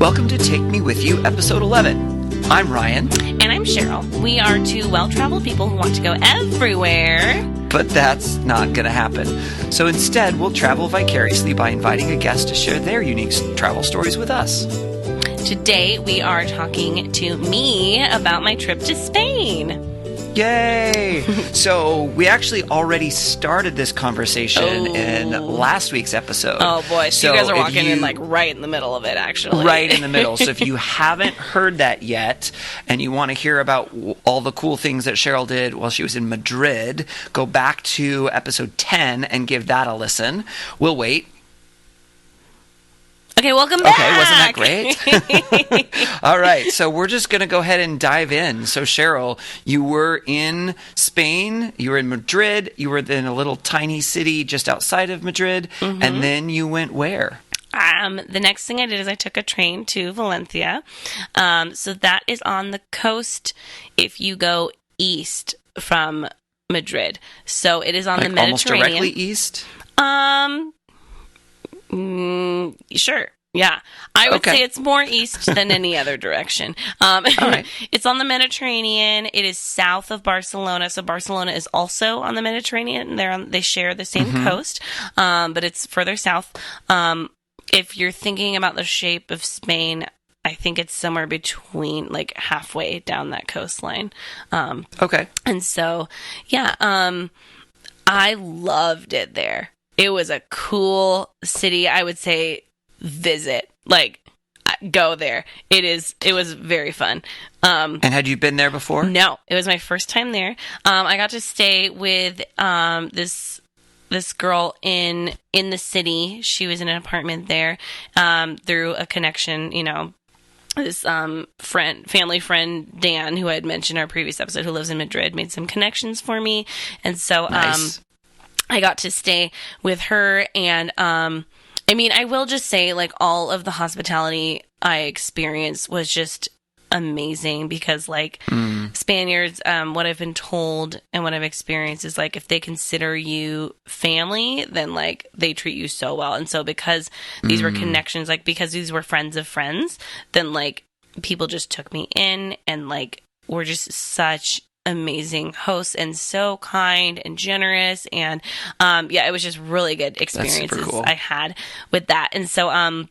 Welcome to Take Me With You, Episode 11. I'm Ryan. And I'm Cheryl. We are two well-traveled people who want to go everywhere. But that's not going to happen. So instead, we'll travel vicariously by inviting a guest to share their unique travel stories with us. Today, we are talking to me about my trip to Spain. Yay! So we actually already started this conversation in last week's episode. Oh boy, so you guys are walking in like right in the middle of it, actually. Right in the middle. So if you haven't heard that yet and you want to hear about all the cool things that Cheryl did while she was in Madrid, go back to episode 10 and give that a listen. We'll wait. Okay, welcome back. Okay, wasn't that great? All right, so we're just going to go ahead and dive in. So, Cheryl, you were in Spain, you were in Madrid, you were in a little tiny city just outside of Madrid, and then you went where? The next thing I did is I took a train to Valencia. So that is on the coast if you go east from Madrid. So it is on the Mediterranean. Almost directly east? Sure. Yeah. I would say it's more east than any other direction. All right. It's on the Mediterranean. It is south of Barcelona. So Barcelona is also on the Mediterranean. They share the same coast, but it's further south. If you're thinking about the shape of Spain, I think it's somewhere between, like, halfway down that coastline. Okay. And so, yeah, I loved it there. It was a cool city. I would say visit, like, go there. It was very fun. And had you been there before? No, it was my first time there. I got to stay with this girl in the city. She was in an apartment there through a connection, you know. This family friend, Dan, who I had mentioned in our previous episode, who lives in Madrid, made some connections for me. And so nice. I got to stay with her. And I mean, I will just say, like, all of the hospitality I experienced was just amazing because, like, Spaniards, what I've been told and what I've experienced is, like, if they consider you family, then, like, they treat you so well. And so because these were connections, like, because these were friends of friends, then, like, people just took me in and, like, were just such amazing hosts and so kind and generous. And, yeah, it was just really good experiences cool. I had with that. And so,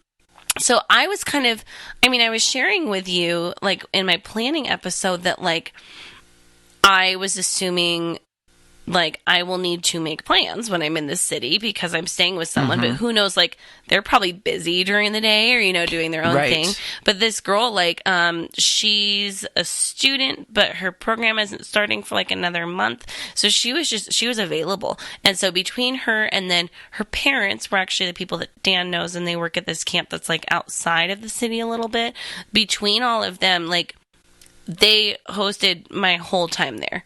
so I was kind of, I mean, I was sharing with you, like, in my planning episode that, like, I was assuming, like, I will need to make plans when I'm in the city because I'm staying with someone, but who knows, like, they're probably busy during the day or, you know, doing their own thing. But this girl, like, she's a student, but her program isn't starting for, like, another month. So she was available. And so between her and then her parents were actually the people that Dan knows, and they work at this camp that's, like, outside of the city a little bit. Between all of them, like, they hosted my whole time there.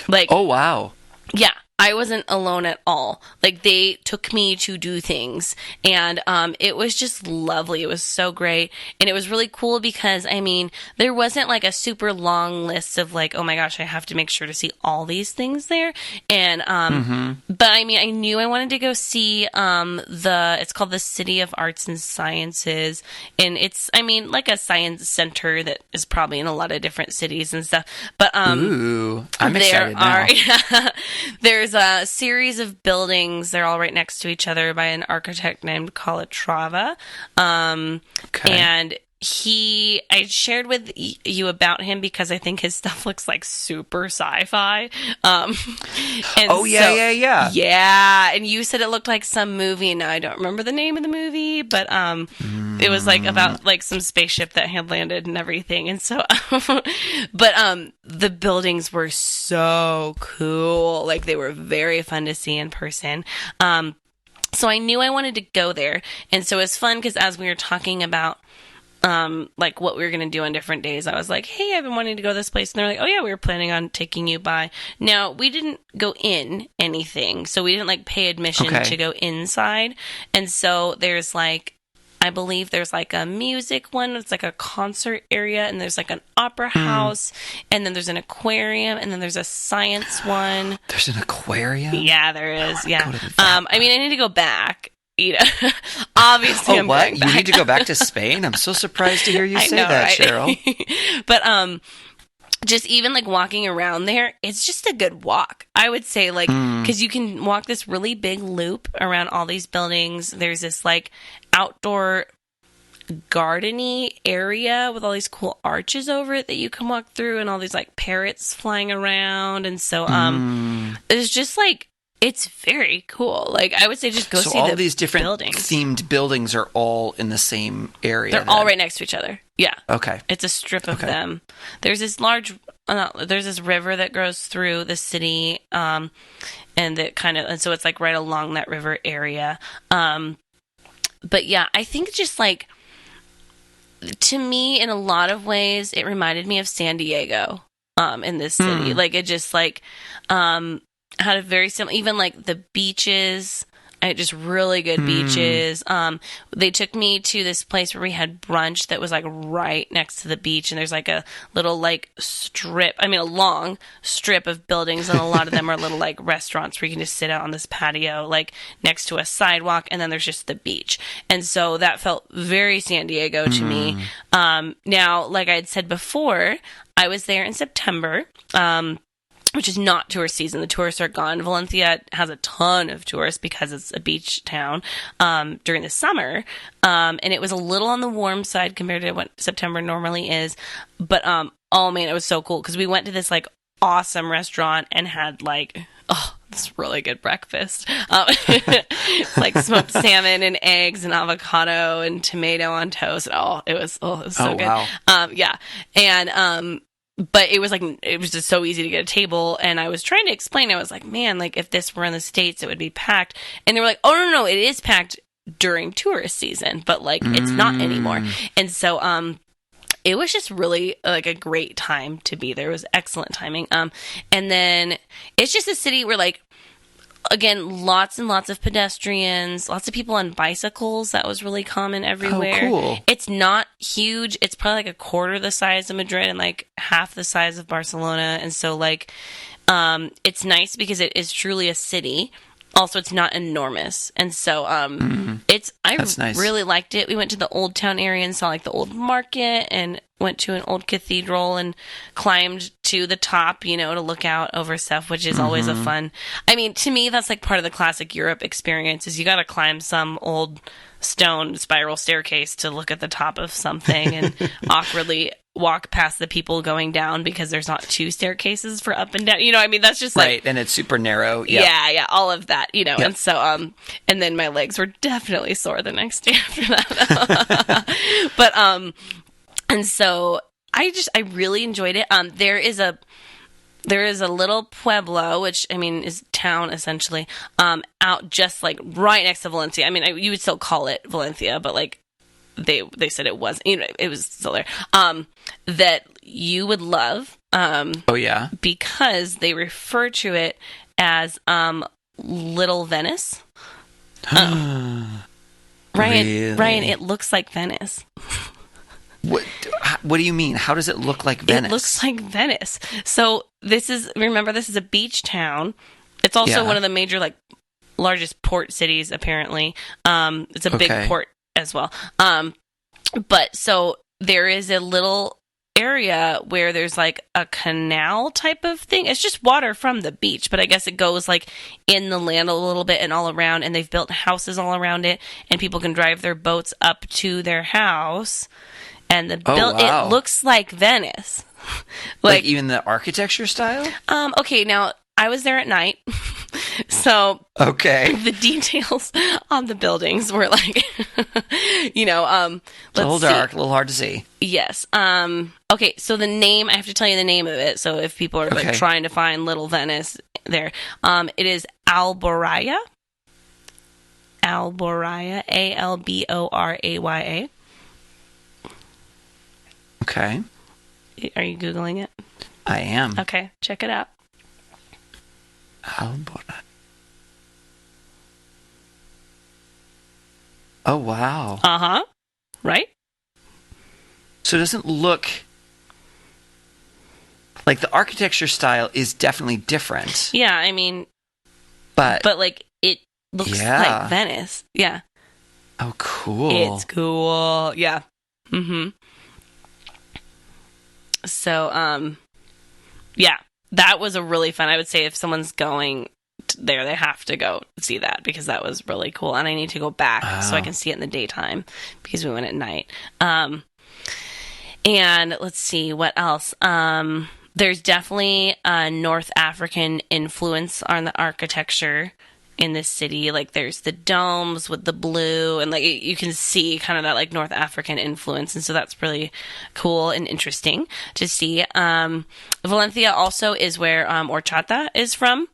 Like, oh, wow. Yeah, I wasn't alone at all. Like, they took me to do things, and it was just lovely. It was so great, and it was really cool because, I mean, there wasn't, like, a super long list of, like, oh my gosh, I have to make sure to see all these things there, and, but, I mean, I knew I wanted to go see it's called the City of Arts and Sciences, and it's, I mean, like a science center that is probably in a lot of different cities and stuff, but, ooh, I'm excited now. There's a series of buildings. They're all right next to each other by an architect named Calatrava. And I shared with you about him because I think his stuff looks like super sci-fi. Yeah. Yeah, and you said it looked like some movie. Now I don't remember the name of the movie, but it was like about like some spaceship that had landed and everything. And so, but the buildings were so cool. Like, they were very fun to see in person. So I knew I wanted to go there, and so it was fun because as we were talking about like what we were going to do on different days, I was like, hey, I've been wanting to go to this place. And they're like, oh yeah, we were planning on taking you by. Now, we didn't go in anything. So we didn't, like, pay admission to go inside. And so there's, like, I believe there's, like, a music one. It's like a concert area, and there's, like, an opera house, and then there's an aquarium, and then there's a science one. There's an aquarium? Yeah, there is. Yeah. I mean, I need to go back obviously Oh, I'm what? going You back. need to go back to Spain? I'm so surprised to hear you I say know, that, right? Cheryl. But just even like walking around there, it's just a good walk. I would say, like, because you can walk this really big loop around all these buildings. There's this like outdoor gardeny area with all these cool arches over it that you can walk through, and all these like parrots flying around. And so it's just like, it's very cool. Like, I would say just go So see all the these different buildings. themed buildings are all in the same area. They're all right next to each other. Yeah. Okay. It's a strip of them. There's this large, there's this river that goes through the city, and so it's like right along that river area. But yeah, I think just like, to me, in a lot of ways, it reminded me of San Diego, in this city. Like, it just like, had a very similar, even like the beaches, just really good beaches. They took me to this place where we had brunch that was like right next to the beach, and there's like a little like a long strip of buildings, and a lot of them are little like restaurants where you can just sit out on this patio like next to a sidewalk, and then there's just the beach. And so that felt very San Diego to me. Now, like I had said before, I was there in September, which is not tourist season. The tourists are gone. Valencia has a ton of tourists because it's a beach town during the summer. And it was a little on the warm side compared to what September normally is. But, oh man, it was so cool because we went to this like awesome restaurant and had like, this really good breakfast. Like smoked salmon and eggs and avocado and tomato on toast. It was so good. Wow. Yeah. And, but it was just so easy to get a table. And I was trying to explain, I was like, man, like if this were in the States, it would be packed. And they were like, oh, no, it is packed during tourist season, but like it's not anymore. And so, it was just really like a great time to be there. It was excellent timing. And then it's just a city where like, again, lots and lots of pedestrians, lots of people on bicycles. That was really common everywhere. Oh, cool. It's not huge. It's probably like a quarter the size of Madrid and like half the size of Barcelona. And so like, it's nice because it is truly a city. Also, it's not enormous. And so, That's nice. Really liked it. We went to the Old Town area and saw like the old market and went to an old cathedral and climbed to the top, to look out over stuff, which is always a fun. I mean, to me, that's like part of the classic Europe experience is you got to climb some old stone spiral staircase to look at the top of something and awkwardly walk past the people going down because there's not two staircases for up and down. That's just like... Right, and it's super narrow. Yep. Yeah, all of that, Yep. And so, and then my legs were definitely sore the next day after that. But, and so I really enjoyed it. There is a little pueblo, which is town essentially, out just like right next to Valencia. You would still call it Valencia, but like they said it wasn't. It was still there. That you would love. Oh yeah, because they refer to it as Little Venice. Ryan, Really? it looks like Venice. What do you mean? How does it look like Venice? It looks like Venice. So this is a beach town. It's also one of the major, like, largest port cities, apparently. It's a big port as well. But so there is a little area where there's like a canal type of thing. It's just water from the beach, but I guess it goes like in the land a little bit and all around, and they've built houses all around it, and people can drive their boats up to their house. And it looks like Venice. like even the architecture style? Okay, now I was there at night. So the details on the buildings were like a little dark, a little hard to see. Yes. Okay, so the name, I have to tell you the name of it. So if people are like trying to find Little Venice there, it is Alboraya. Alboraya, Alboraya. Okay. Are you Googling it? I am. Okay, check it out. Alboraya. Oh, wow. Uh-huh. Right? So it doesn't look... Like, the architecture style is definitely different. Yeah, But like, it looks like Venice. Yeah. Oh, cool. It's cool. Yeah. Mm-hmm. So, yeah, that was a really fun. I would say if someone's going there, they have to go see that because that was really cool. And I need to go back so I can see it in the daytime because we went at night. And let's see what else. There's definitely a North African influence on the architecture in this city. Like there's the domes with the blue and like you can see kind of that like North African influence. And so that's really cool and interesting to see. Valencia also is where horchata is from.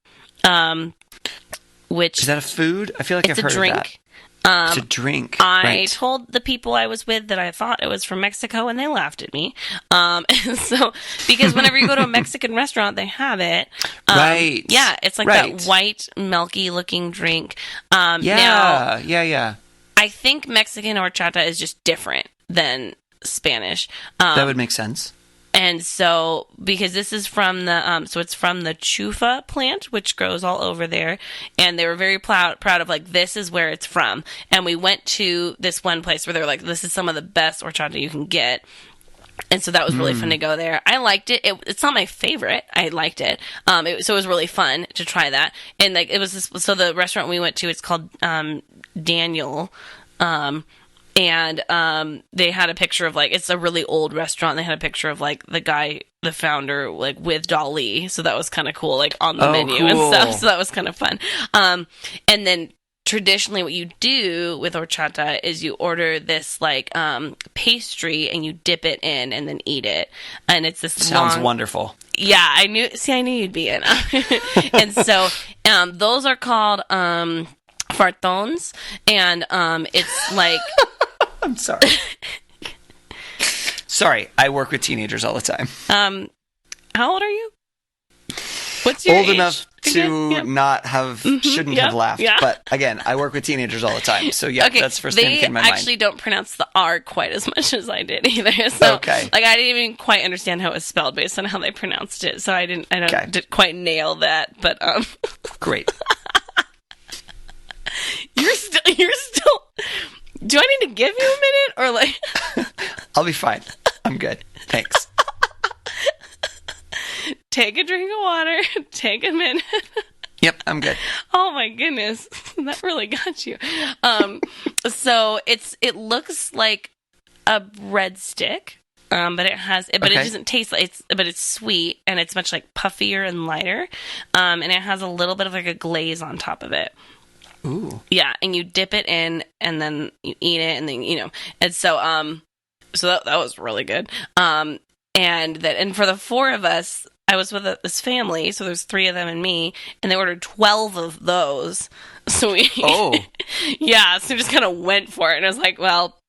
Which is that a food? I feel like I've heard of that. It's a drink. I told the people I was with that I thought it was from Mexico, and they laughed at me. So because whenever you go to a Mexican restaurant, they have it. Right. Yeah, it's like that white, milky-looking drink. Now, I think Mexican horchata is just different than Spanish. That would make sense. And so, because this is from the, so it's from the chufa plant, which grows all over there. And they were very proud of like, this is where it's from. And we went to this one place where they were like, this is some of the best horchata you can get. And so that was really fun to go there. I liked it. It's not my favorite. I liked it. So it was really fun to try that. And like, it was this, so the restaurant we went to, it's called, Daniel, and they had a picture of, like, it's a really old restaurant. They had a picture of, like, the guy, the founder, like, with Dali. So that was kind of cool, like, on the menu and stuff. So that was kind of fun. And then traditionally what you do with horchata is you order this, like, pastry and you dip it in and then eat it. And it's this Sounds wonderful. Yeah, I knew you'd be in. And so those are called fartons. And it's like... I'm sorry. Sorry, I work with teenagers all the time. How old are you? What's your old age? enough to not have shouldn't have laughed. Yeah. But again, I work with teenagers all the time. So yeah, that's first thing that came to my mind. They actually don't pronounce the R quite as much as I did either. So like I didn't even quite understand how it was spelled based on how they pronounced it. So I didn't quite nail that, but Great. You're still Do I need to give you a minute or like I'll be fine. I'm good. Thanks. Take a drink of water. Take a minute. Yep, I'm good. Oh my goodness. That really got you. So it looks like a breadstick. But it doesn't taste like but it's sweet and it's much like puffier and lighter. And it has a little bit of like a glaze on top of it. Ooh. Yeah, and you dip it in, and then you eat it, and then and so that was really good. And for the four of us, I was with this family, so there's 3 of them and me, and they ordered 12 of those. So we, so we just kind of went for it, and I was like, well,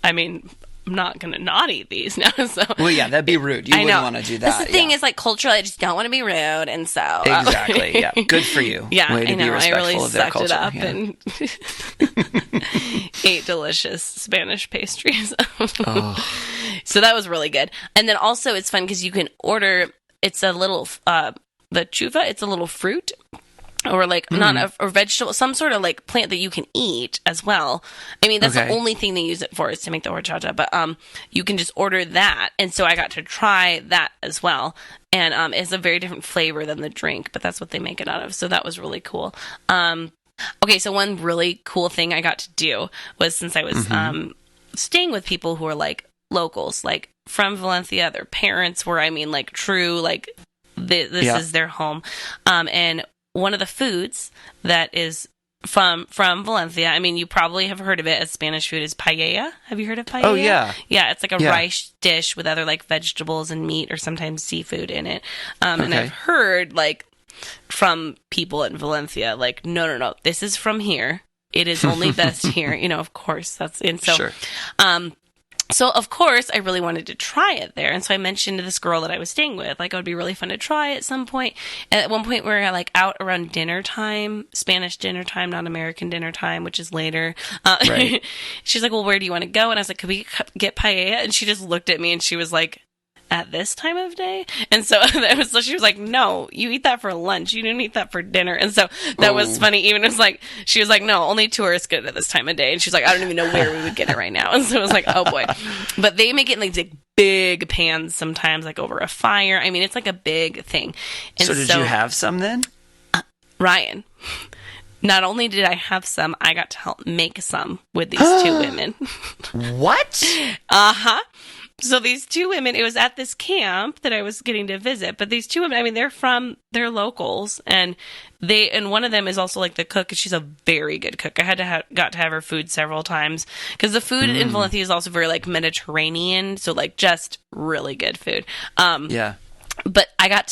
I mean, I'm not gonna not eat these now. So well, yeah, that'd be rude. You wouldn't want to do that. That's the thing is like culturally, I just don't want to be rude, and so exactly, yeah, good for you. Yeah, way to be respectful I really of their sucked it up yeah. and ate delicious Spanish pastries. So that was really good. And then also it's fun because you can order. It's a little the chufa. It's a little fruit. Or like not or vegetable, some sort of like plant that you can eat as well. I mean, that's the only thing they use it for is to make the horchata. But you can just order that, and so I got to try that as well. And it's a very different flavor than the drink, but that's what they make it out of. So that was really cool. Okay, so one really cool thing I got to do was since I was staying with people who are like locals, like from Valencia, their parents were, I mean, like true, like this is their home, and one of the foods that is from Valencia, I mean, you probably have heard of it as Spanish food, is paella. Have you heard of paella? Oh, yeah. Yeah, it's like a rice dish with other, like, vegetables and meat or sometimes seafood in it. And I've heard, like, from people in Valencia, like, no, this is from here. It is only best here. Of course, that's... And so, sure. So, of course, I really wanted to try it there. And so I mentioned to this girl that I was staying with, like, it would be really fun to try at some point. And at one point, we were, like, out around dinner time, Spanish dinner time, not American dinner time, which is later. Right. She's like, well, where do you want to go? And I was like, could we get paella? And she just looked at me and she was like, at this time of day? And so, so she was like, no, you eat that for lunch. You didn't eat that for dinner. And so that was funny. Even it was like, she was like, no, only tourists get it at this time of day. And she's like, I don't even know where we would get it right now. And so it was like, oh boy. But they make it in like big pans sometimes, like over a fire. I mean, it's like a big thing. And so did you have some then? Ryan, not only did I have some, I got to help make some with these two women. What? Uh-huh. So these two women, it was at this camp that I was getting to visit, but these two women, I mean, they're locals, and one of them is also like the cook, and she's a very good cook. I got to have her food several times, because the food in Valencia is also very like Mediterranean, so like just really good food. Yeah. But I got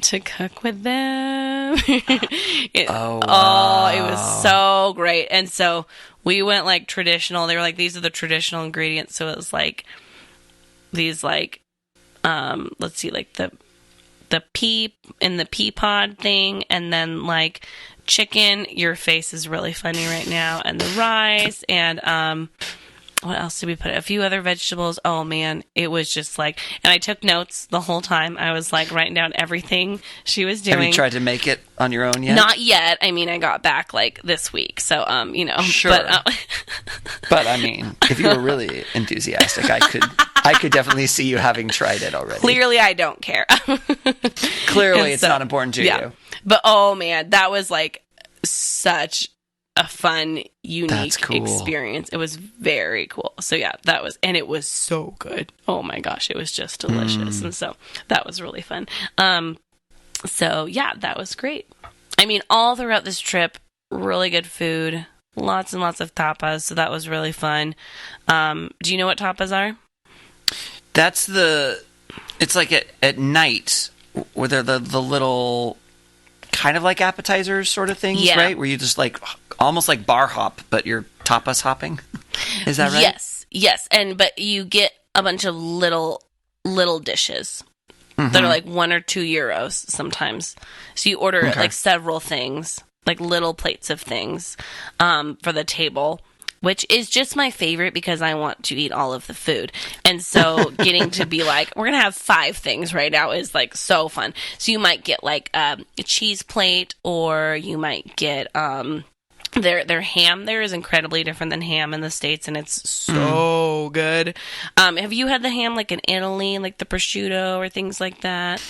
to cook with them. Wow. Oh, it was so great. And so we went like traditional. They were like, these are the traditional ingredients. So it was like these like, let's see, like the pea in the pea pod thing, and then like chicken. Your face is really funny right now, and the rice, and what else did we put? A few other vegetables. Oh man, it was just like, and I took notes the whole time. I was like writing down everything she was doing. Have you tried to make it on your own yet? Not yet. I mean, I got back like this week, so Sure. But I mean, if you were really enthusiastic, I could definitely see you having tried it already. Clearly, I don't care. Clearly, it's not important to you. But oh man, that was like such a fun, unique experience. It was very cool. So yeah, and it was so good. Oh my gosh, it was just delicious. And so that was really fun. So yeah, that was great. I mean, all throughout this trip, really good food, lots and lots of tapas. So that was really fun. Do you know what tapas are? It's like at night where they're the little kind of like appetizers sort of things, right? Where you just like almost like bar hop, but you're tapas hopping. Is that right? Yes. But you get a bunch of little dishes that are like €1 or €2 sometimes. So you order like several things, like little plates of things for the table, which is just my favorite because I want to eat all of the food. And so getting to be like, we're going to have 5 things right now is like so fun. So you might get like a cheese plate, or you might get their ham there is incredibly different than ham in the States, and it's so good. Have you had the ham like in Italy, like the prosciutto or things like that?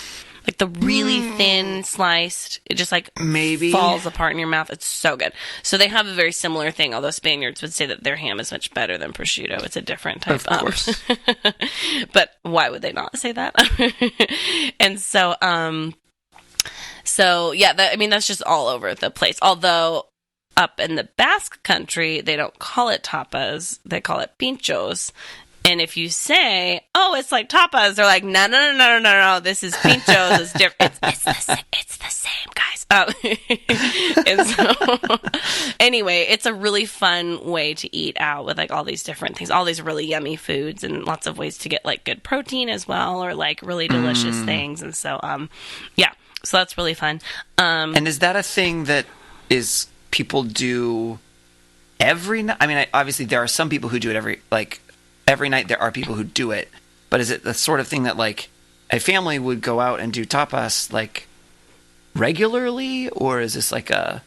Like the really thin sliced, it just like maybe falls apart in your mouth. It's so good. So they have a very similar thing, although Spaniards would say that their ham is much better than prosciutto. It's a different type. Of course. But why would they not say that? And so, yeah, that's just all over the place. Although up in the Basque country, they don't call it tapas. They call it pinchos. And if you say, oh, it's like tapas, they're like, no, this is pinchos. It's different. It's the same, guys. And so, anyway, it's a really fun way to eat out with like all these different things, all these really yummy foods, and lots of ways to get like good protein as well, or like really delicious things. And so, yeah, so that's really fun. And is that a thing that is people do every night? I mean, obviously there are some people who do it every night. There are people who do it, but is it the sort of thing that like a family would go out and do tapas like regularly, or is this like a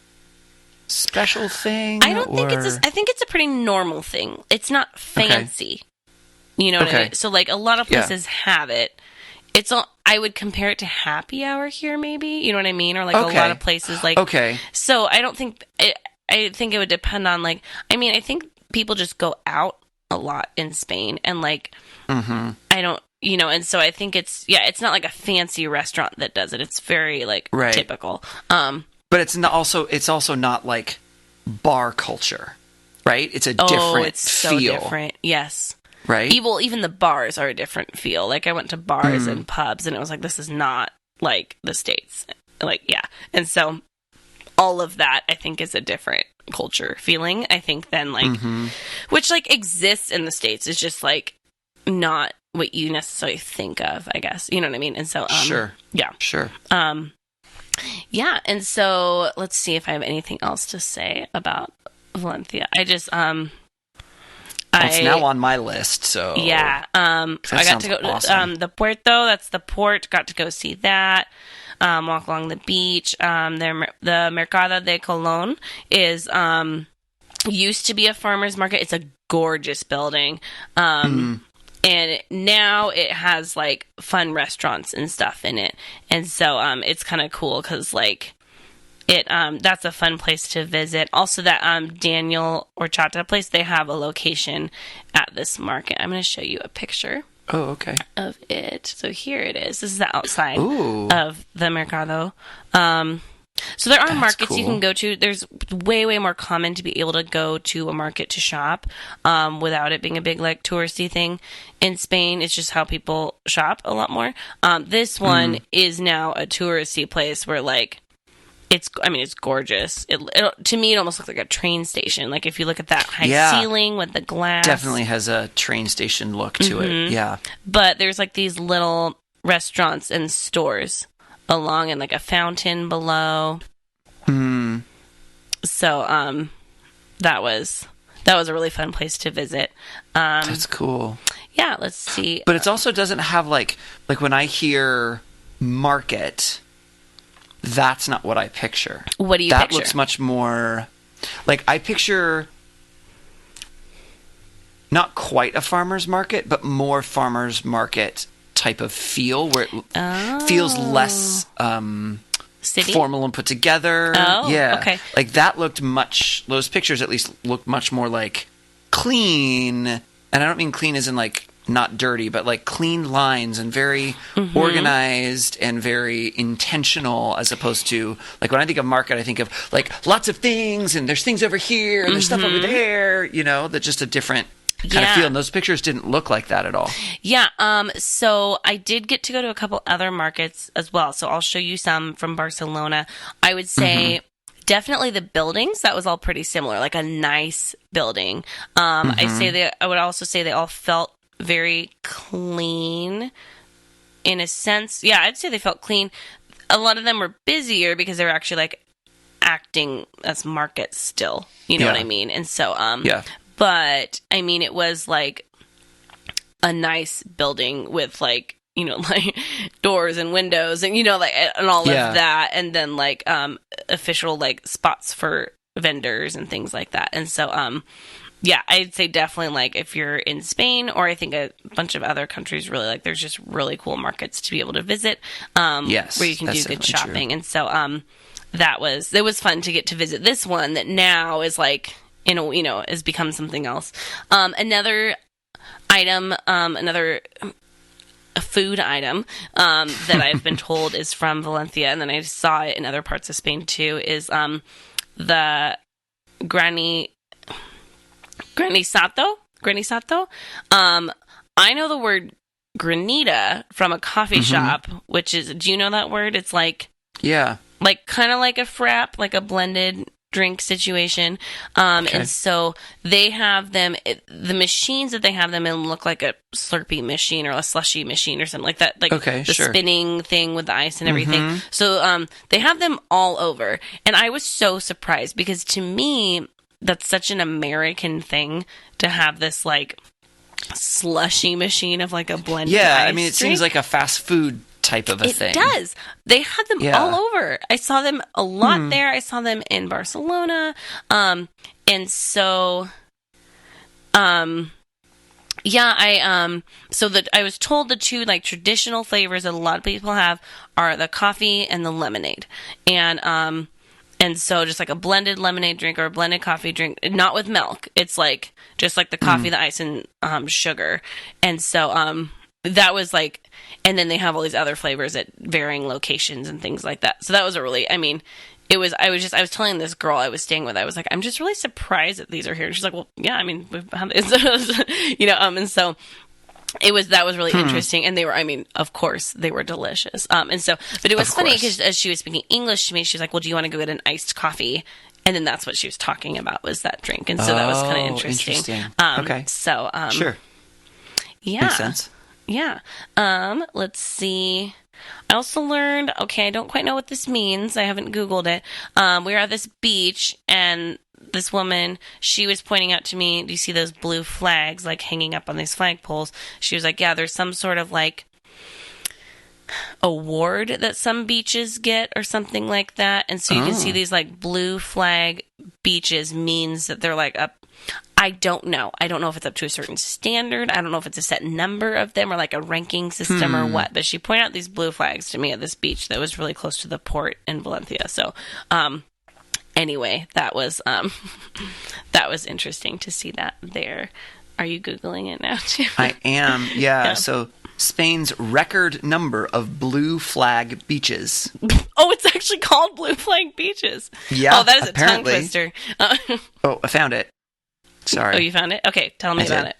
special thing? I don't think I think it's a pretty normal thing. It's not fancy. Okay. You know what I mean? So like a lot of places have it. It's all, I would compare it to happy hour here, maybe. You know what I mean? Or like a lot of places like. Okay. So I don't think I think it would depend on like. I mean, I think people just go out a lot in Spain, and like I don't, and so I think it's not like a fancy restaurant that does it. It's very like typical. But it's also not like bar culture, right? It's a different it's so feel. Different. Yes. Right. Even the bars are a different feel. Like I went to bars and pubs, and it was like, this is not like the States. Like, yeah. And so all of that I think is a different culture feeling, I think, than like which like exists in the States, is just like not what you necessarily think of, I guess. You know what I mean? And so sure. Yeah. Sure. Yeah, and so let's see if I have anything else to say about Valencia. I just It's now on my list, so... Yeah. I got to go awesome. to the Puerto, that's the port, got to go see that. Walk along the beach. The Mercado de Colón is used to be a farmer's market. It's a gorgeous building. And now it has, like, fun restaurants and stuff in it. And so it's kind of cool because, like, that's a fun place to visit. Also, that Daniel Horchata place, they have a location at this market. I'm going to show you a picture. Oh, okay. Of it. So here it is. This is the outside Ooh. of the Mercado. So there are markets cool. you can go to. There's way more common to be able to go to a market to shop without it being a big, like, touristy thing. In Spain, it's just how people shop a lot more. This one is now a touristy place where, like, it's gorgeous. To me, it almost looks like a train station. Like, if you look at that high ceiling with the glass. Definitely has a train station look to it. Yeah. But there's, like, these little restaurants and stores along and, like, a fountain below. So, that was a really fun place to visit. That's cool. Yeah, let's see. But it also doesn't have, like when I hear market, that's not what I picture. What do you picture? That looks much more... Like, I picture not quite a farmer's market, but more farmer's market type of feel, where it feels less City? formal and put together. Oh, yeah. okay. Like, that looked those pictures at least looked much more, like, clean. And I don't mean clean as in, like, not dirty, but, like, clean lines and very organized and very intentional, as opposed to, like, when I think of market, I think of, like, lots of things, and there's things over here, and there's stuff over there, you know, that's just a different kind of feel. And those pictures didn't look like that at all. Yeah. So I did get to go to a couple other markets as well. So I'll show you some from Barcelona. I would say definitely the buildings, that was all pretty similar, like a nice building. I would also say they all felt very clean in a sense. Yeah, I'd say they felt clean. A lot of them were busier because they were actually, like, acting as markets still. You know what I mean? And so, but, I mean, it was, like, a nice building with, like, you know, like, doors and windows and, you know, like, and all of that. And then, like, official, like, spots for vendors and things like that. And so, yeah, I'd say definitely, like, if you're in Spain, or I think a bunch of other countries, really, like, there's just really cool markets to be able to visit, where you can do good shopping. True. And so, it was fun to get to visit this one that now is, like, has become something else. Another item, a food item that I've been told is from Valencia, and then I saw it in other parts of Spain too, is the granizato. I know the word granita from a coffee shop, which is, do you know that word? It's like, like kind of like a frap, like a blended drink situation. And so they have them, the machines that they have them in look like a Slurpee machine or a slushy machine or something like that. Like spinning thing with the ice and everything. So they have them all over. And I was so surprised because to me, that's such an American thing to have this, like, slushy machine of, like, a blended ice I mean, it drink. seems like a fast food type of a thing. It does. They had them all over. I saw them a lot there. I saw them in Barcelona. And so, I was told the two, like, traditional flavors that a lot of people have are the coffee and the lemonade. And so just like a blended lemonade drink or a blended coffee drink, not with milk. It's like just like the coffee, the ice, and sugar. And so that was like, and then they have all these other flavors at varying locations and things like that. So that was a really, I mean, I was telling this girl I was staying with, I was like, I'm just really surprised that these are here. And she's like, well, yeah, I mean, we've had this, and so that was really interesting. And they were, I mean, of course they were delicious. And so, but it was funny because as she was speaking English to me, she's like, well, do you want to go get an iced coffee? And then that's what she was talking about, was that drink. And so that was kind of interesting. Okay. So, sure. Yeah. Makes sense. Yeah. Let's see. I also learned, I don't quite know what this means. I haven't Googled it. We were at this beach and this woman, she was pointing out to me, do you see those blue flags like hanging up on these flagpoles? She was like, yeah, there's some sort of like award that some beaches get or something like that. And so you can see these like blue flag beaches means that they're like up. I don't know. I don't know if it's up to a certain standard. I don't know if it's a set number of them or like a ranking system or what. But she pointed out these blue flags to me at this beach that was really close to the port in Valencia. So, anyway, that was interesting to see that there. Are you Googling it now too? I am. Yeah. So Spain's record number of blue flag beaches. Oh, it's actually called blue flag beaches. Yeah. Oh, that is apparently. A tongue twister. Oh, I found it. Sorry. Oh, you found it? Okay, tell me about it.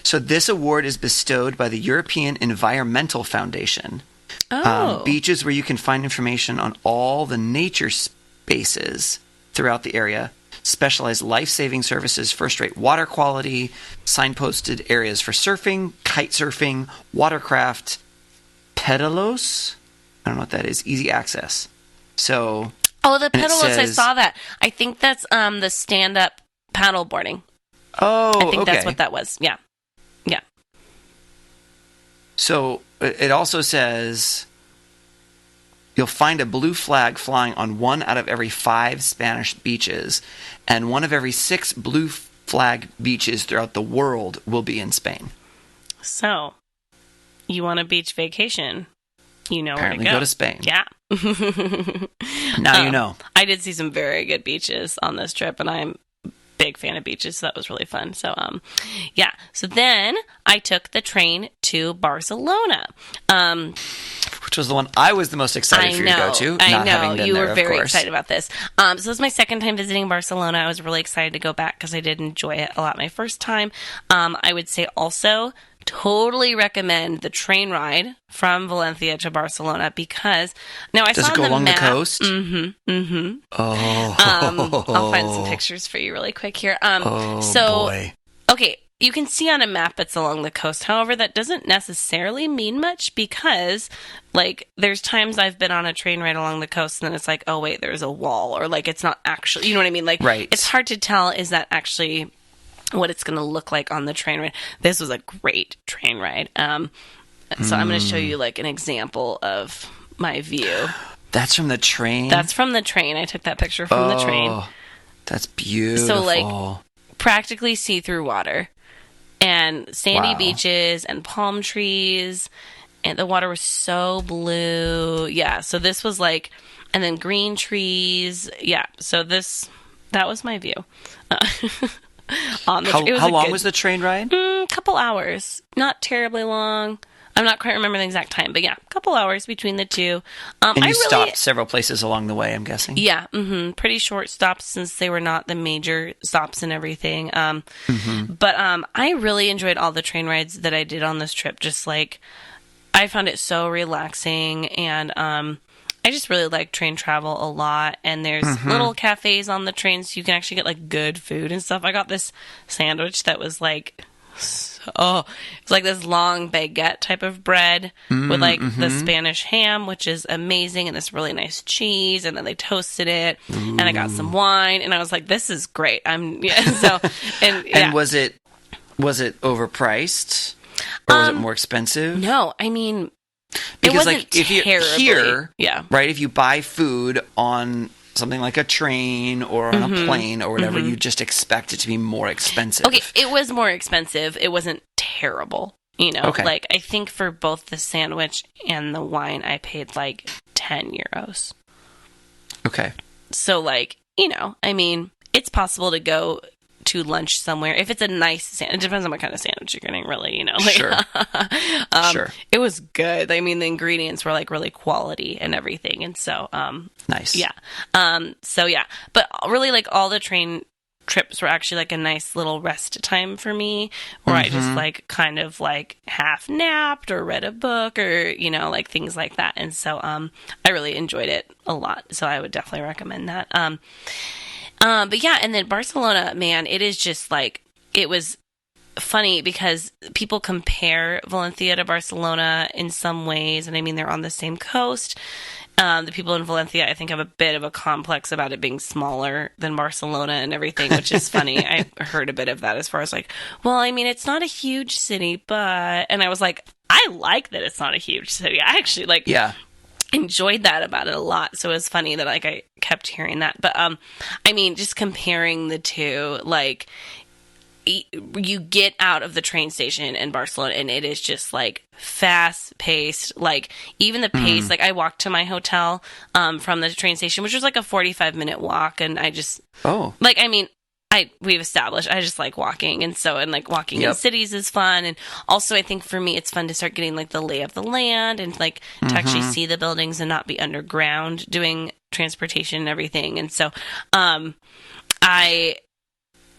So this award is bestowed by the European Environmental Foundation. Oh. Beaches where you can find information on all the nature spaces throughout the area, specialized life-saving services, first-rate water quality, signposted areas for surfing, kite surfing, watercraft, pedalos. I don't know what that is. Easy access. So. Oh, the pedalos! I saw that. I think that's the stand-up paddle boarding. Oh, I think that's what that was. Yeah. Yeah. So it also says you'll find a blue flag flying on 1 out of every 5 Spanish beaches, and 1 of every 6 blue flag beaches throughout the world will be in Spain. So, you want a beach vacation? You know Apparently where to go to Spain. Yeah. Now you know. I did see some very good beaches on this trip, and I'm big fan of beaches, so that was really fun. So, yeah. So then I took the train to Barcelona. Which was the one I was the most excited for you to go to. I know. You were very excited about this. So this was my second time visiting Barcelona. I was really excited to go back because I did enjoy it a lot my first time. I would say also totally recommend the train ride from Valencia to Barcelona because now I Does saw it go on the along map, the coast? Mm-hmm. Mm-hmm. Oh. I'll find some pictures for you really quick here. Boy. Okay, you can see on a map it's along the coast. However, that doesn't necessarily mean much because, like, there's times I've been on a train ride along the coast and then it's like, oh, wait, there's a wall. Or, like, it's not actually, you know what I mean? Like, right. It's hard to tell, is that actually what it's going to look like on the train ride. This was a great train ride. So I'm going to show you, like, an example of my view. That's from the train? That's from the train. I took that picture from the train. That's beautiful. So, like, practically see-through water. And sandy beaches and palm trees. And the water was so blue. Yeah, so this was like... And then green trees. Yeah, so that was my view. On the how long was the train ride? Couple hours. Not terribly long. I'm not quite remembering the exact time, but yeah, a couple hours between the two. And you stopped several places along the way, I'm guessing? Yeah, pretty short stops since they were not the major stops and everything. But I really enjoyed all the train rides that I did on this trip. Just like, I found it so relaxing, and I just really like train travel a lot. And there's little cafes on the train, so you can actually get like good food and stuff. I got this sandwich that was like... it's like this long baguette type of bread with like the Spanish ham, which is amazing, and this really nice cheese, and then they toasted it, and I got some wine, and I was like, this is great. And was it overpriced or was it more expensive? No, I mean, because it wasn't like if you're terribly, here, yeah, right, if you buy food on something like a train or on a plane or whatever, you just expect it to be more expensive. Okay, it was more expensive. It wasn't terrible, you know. Okay. Like, I think for both the sandwich and the wine, I paid like 10 euros. Okay. So, like, you know, I mean, it's possible to go to lunch somewhere. If it's a nice sandwich, it depends on what kind of sandwich you're getting, really, you know. Like, sure. Sure. It was good. I mean, the ingredients were, like, really quality and everything. And so, nice. Yeah. So, yeah. But really, like, all the train trips were actually, like, a nice little rest time for me, where I just, like, kind of, like, half napped or read a book or, you know, like, things like that. And so, I really enjoyed it a lot. So I would definitely recommend that. But yeah, and then Barcelona, man, it is just like, it was funny because people compare Valencia to Barcelona in some ways, and I mean, they're on the same coast. the people in Valencia, I think, have a bit of a complex about it being smaller than Barcelona and everything, which is funny. I heard a bit of that as far as like, well, I mean, it's not a huge city, but... And I was like, I like that it's not a huge city. I actually, like... Yeah. Enjoyed that about it a lot. So it was funny that, like, I kept hearing that. But, I mean, just comparing the two, like... You get out of the train station in Barcelona and it is just like fast paced, like even the pace, like I walked to my hotel from the train station, which was like a 45-minute walk. And I just, like, I mean, we've established, I just like walking. And so, and like walking in cities is fun. And also I think for me, it's fun to start getting like the lay of the land and like to actually see the buildings and not be underground doing transportation and everything. And so,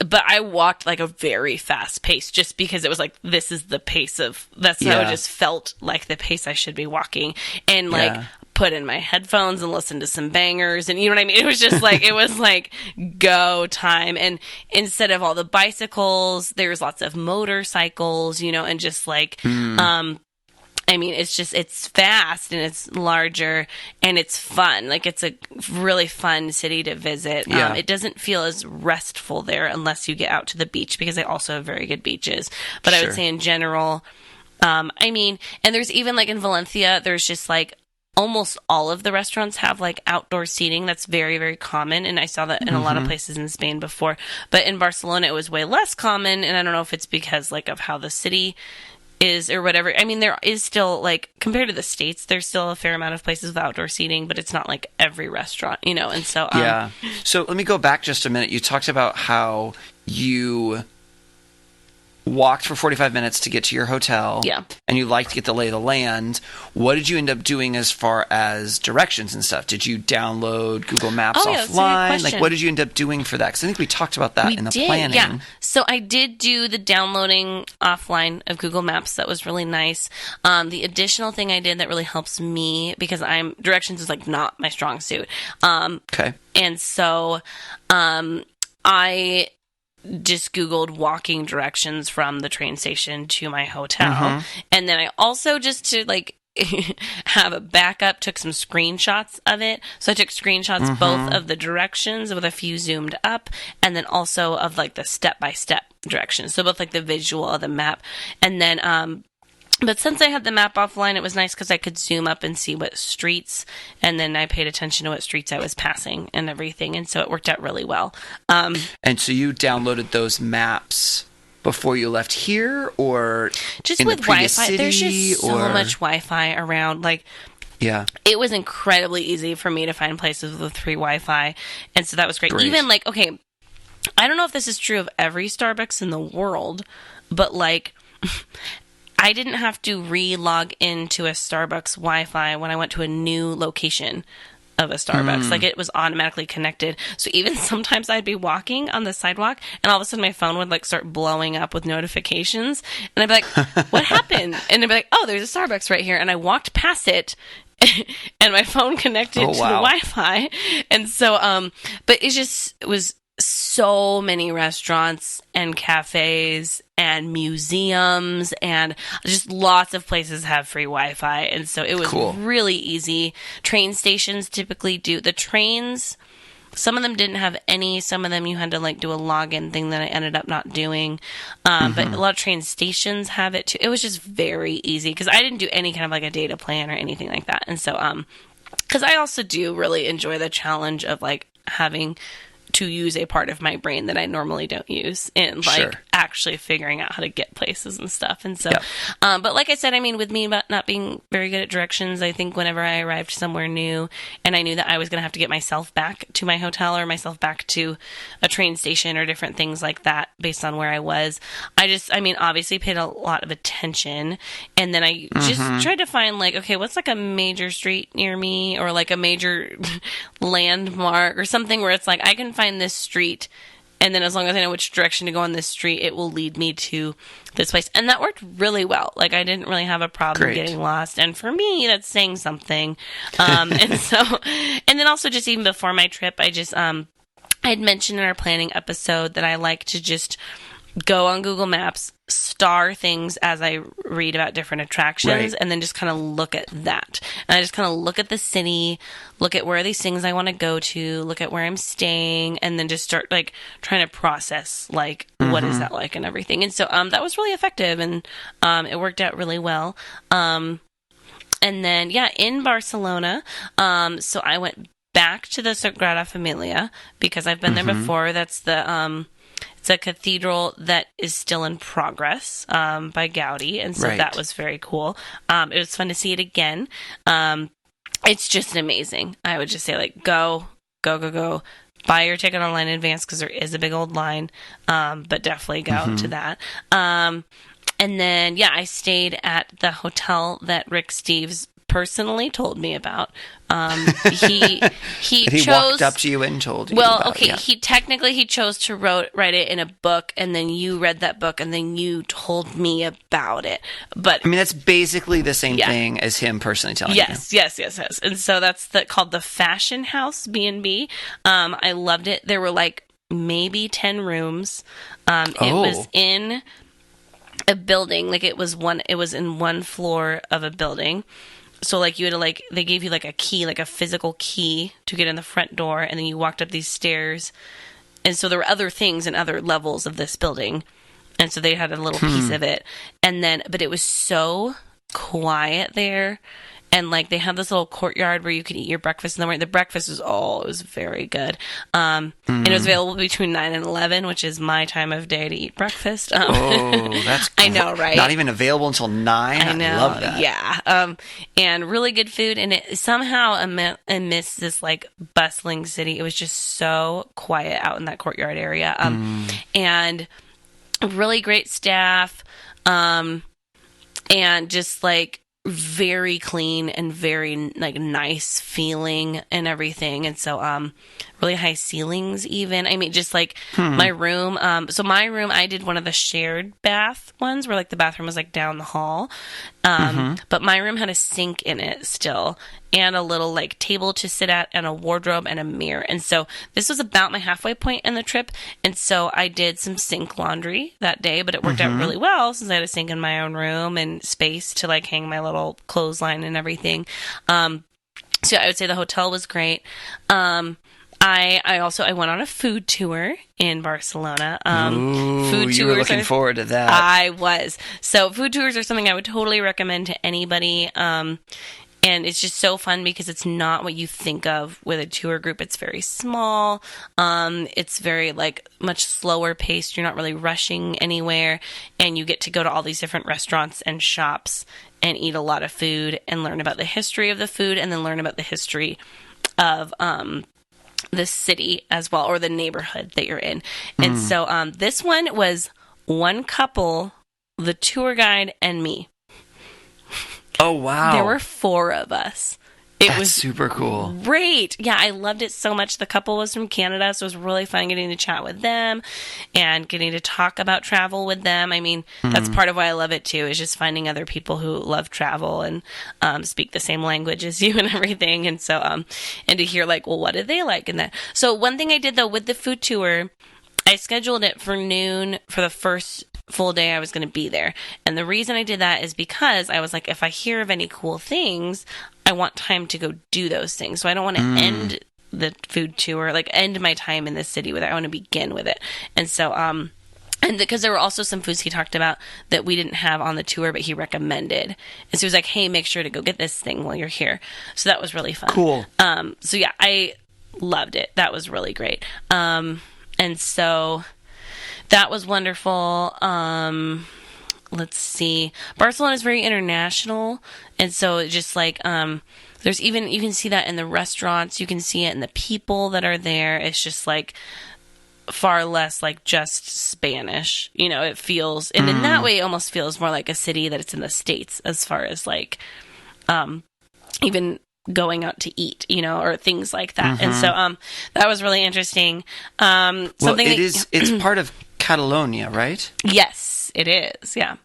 But I walked like a very fast pace just because it was like, this is the pace of, that's how it just felt like the pace I should be walking. And like put in my headphones and listen to some bangers. And you know what I mean? It was just like, it was like go time. And instead of all the bicycles, there's lots of motorcycles, you know, and just like, I mean, it's fast and it's larger and it's fun. Like, it's a really fun city to visit. Yeah. It doesn't feel as restful there unless you get out to the beach because they also have very good beaches. But I would say in general, I mean, and there's even like in Valencia, there's just like almost all of the restaurants have like outdoor seating. That's very, very common. And I saw that in a lot of places in Spain before. But in Barcelona, it was way less common. And I don't know if it's because like of how the city is or whatever. I mean, there is still, like, compared to the States, there's still a fair amount of places with outdoor seating, but it's not like every restaurant, you know, and so... yeah. So let me go back just a minute. You talked about how you walked for 45 minutes to get to your hotel. Yeah. And you liked to get the lay of the land. What did you end up doing as far as directions and stuff? Did you download Google Maps offline? Like, what did you end up doing for that? Because I think we talked about that in the planning. Yeah. So I did do the downloading offline of Google Maps. That was really nice. The additional thing I did that really helps me, because directions is like not my strong suit. Okay. And so I just Googled walking directions from the train station to my hotel. And then I also, just to like have a backup, took some screenshots of it. So I took screenshots both of the directions with a few zoomed up and then also of like the step-by-step directions. So both like the visual of the map. And then, but since I had the map offline, it was nice because I could zoom up and see what streets, and then I paid attention to what streets I was passing and everything, and so it worked out really well. And so you downloaded those maps before you left here, or just in with the previous Wi-Fi? city, there's just so or... much Wi-Fi around. Like, yeah, it was incredibly easy for me to find places with free Wi-Fi, and so that was great. Even like, okay, I don't know if this is true of every Starbucks in the world, but like... I didn't have to re-log into a Starbucks Wi-Fi when I went to a new location of a Starbucks. Like, it was automatically connected. So even sometimes I'd be walking on the sidewalk and all of a sudden my phone would like start blowing up with notifications. And I'd be like, what happened? And I'd be like, oh, there's a Starbucks right here. And I walked past it and my phone connected to the Wi-Fi. And so, but it was so many restaurants and cafes and museums and just lots of places have free Wi-Fi. And so it was really easy. Train stations typically do. The trains, some of them didn't have any. Some of them you had to like do a login thing that I ended up not doing. But a lot of train stations have it too. It was just very easy because I didn't do any kind of like a data plan or anything like that. And so, because I also do really enjoy the challenge of like having to use a part of my brain that I normally don't use and like actually figuring out how to get places and stuff. And so, but like I said, I mean, with me not being very good at directions, I think whenever I arrived somewhere new and I knew that I was going to have to get myself back to my hotel or myself back to a train station or different things like that based on where I was, I mean, obviously paid a lot of attention. And then I just tried to find like, okay, what's like a major street near me or like a major landmark or something where it's like, I can find this street, and then as long as I know which direction to go on this street, it will lead me to this place. And that worked really well. Like, I didn't really have a problem getting lost. And for me, that's saying something. And so, and then also just even before my trip, I just, I'd mentioned in our planning episode that I like to just go on Google Maps, star things as I read about different attractions, and then just kind of look at that. And I just kind of look at the city, look at where are these things I want to go to, look at where I'm staying, and then just start like trying to process like what is that like and everything. And so that was really effective, and it worked out really well. And then in Barcelona, so I went back to the Sagrada Familia because I've been there before. That's the it's a cathedral that is still in progress by Gaudi, and so that was very cool. It was fun to see it again. It's just amazing. I would just say, like, go. Buy your ticket online in advance because there is a big old line, but definitely go to that. And then, I stayed at the hotel that Rick Steves personally told me about. He chose, walked up to you and told you about, he chose to write it in a book, and then you read that book, and then you told me about it. But I mean, that's basically the same thing as him personally telling you. Yes. And so that's called the Fashion House B&B. I loved it. There were like maybe 10 rooms. It was in a building, like it was in one floor of a building. So, like, you had to, they gave you, a key, a physical key to get in the front door, and then you walked up these stairs. And so there were other things in other levels of this building. And so they had a little piece of it. And then, but it was so quiet there. And, they had this little courtyard where you could eat your breakfast in the morning. The breakfast was, it was very good. And it was available between 9 and 11, which is my time of day to eat breakfast. That's I know, right? Not even available until 9? I know. I love that. Yeah. And really good food. And it somehow, amidst this, bustling city, it was just so quiet out in that courtyard area. And really great staff. And just, very clean and very nice feeling and everything. And so really high ceilings even. I mean, just my room. So my room, I did one of the shared bath ones where the bathroom was down the hall. But my room had a sink in it still, and a little table to sit at, and a wardrobe and a mirror. And so this was about my halfway point in the trip. And so I did some sink laundry that day, but it worked out really well since I had a sink in my own room and space to hang my little clothesline and everything. So I would say the hotel was great. I went on a food tour in Barcelona. You were looking forward to that. I was. So food tours are something I would totally recommend to anybody. And it's just so fun because it's not what you think of with a tour group. It's very small. It's very much slower paced. You're not really rushing anywhere, and you get to go to all these different restaurants and shops and eat a lot of food and learn about the history of the food, and then learn about the history of the city as well, or the neighborhood that you're in. And so this one was one couple, the tour guide, and me. Oh, wow. There were 4 of us. That's was super cool. Great. Yeah, I loved it so much. The couple was from Canada, so it was really fun getting to chat with them and getting to talk about travel with them. I mean, that's part of why I love it, too, is just finding other people who love travel and speak the same language as you and everything. And so, and to hear, well, what did they like in that? So one thing I did, though, with the food tour, I scheduled it for noon for the first full day I was going to be there. And the reason I did that is because I was if I hear of any cool things, I want time to go do those things. So I don't want to end the food tour, end my time in this city with it. I want to begin with it. And so, and because there were also some foods he talked about that we didn't have on the tour, but he recommended. And so he was like, hey, make sure to go get this thing while you're here. So that was really fun. Cool. So yeah, I loved it. That was really great. And so that was wonderful. Let's see. Barcelona is very international. And so it's just there's even, you can see that in the restaurants. You can see it in the people that are there. It's just far less just Spanish. It feels, and in that way, it almost feels more like a city that it's in the States as far as even going out to eat, or things like that. And so that was really interesting. It's part of Catalonia, right? Yes, it is. Yeah.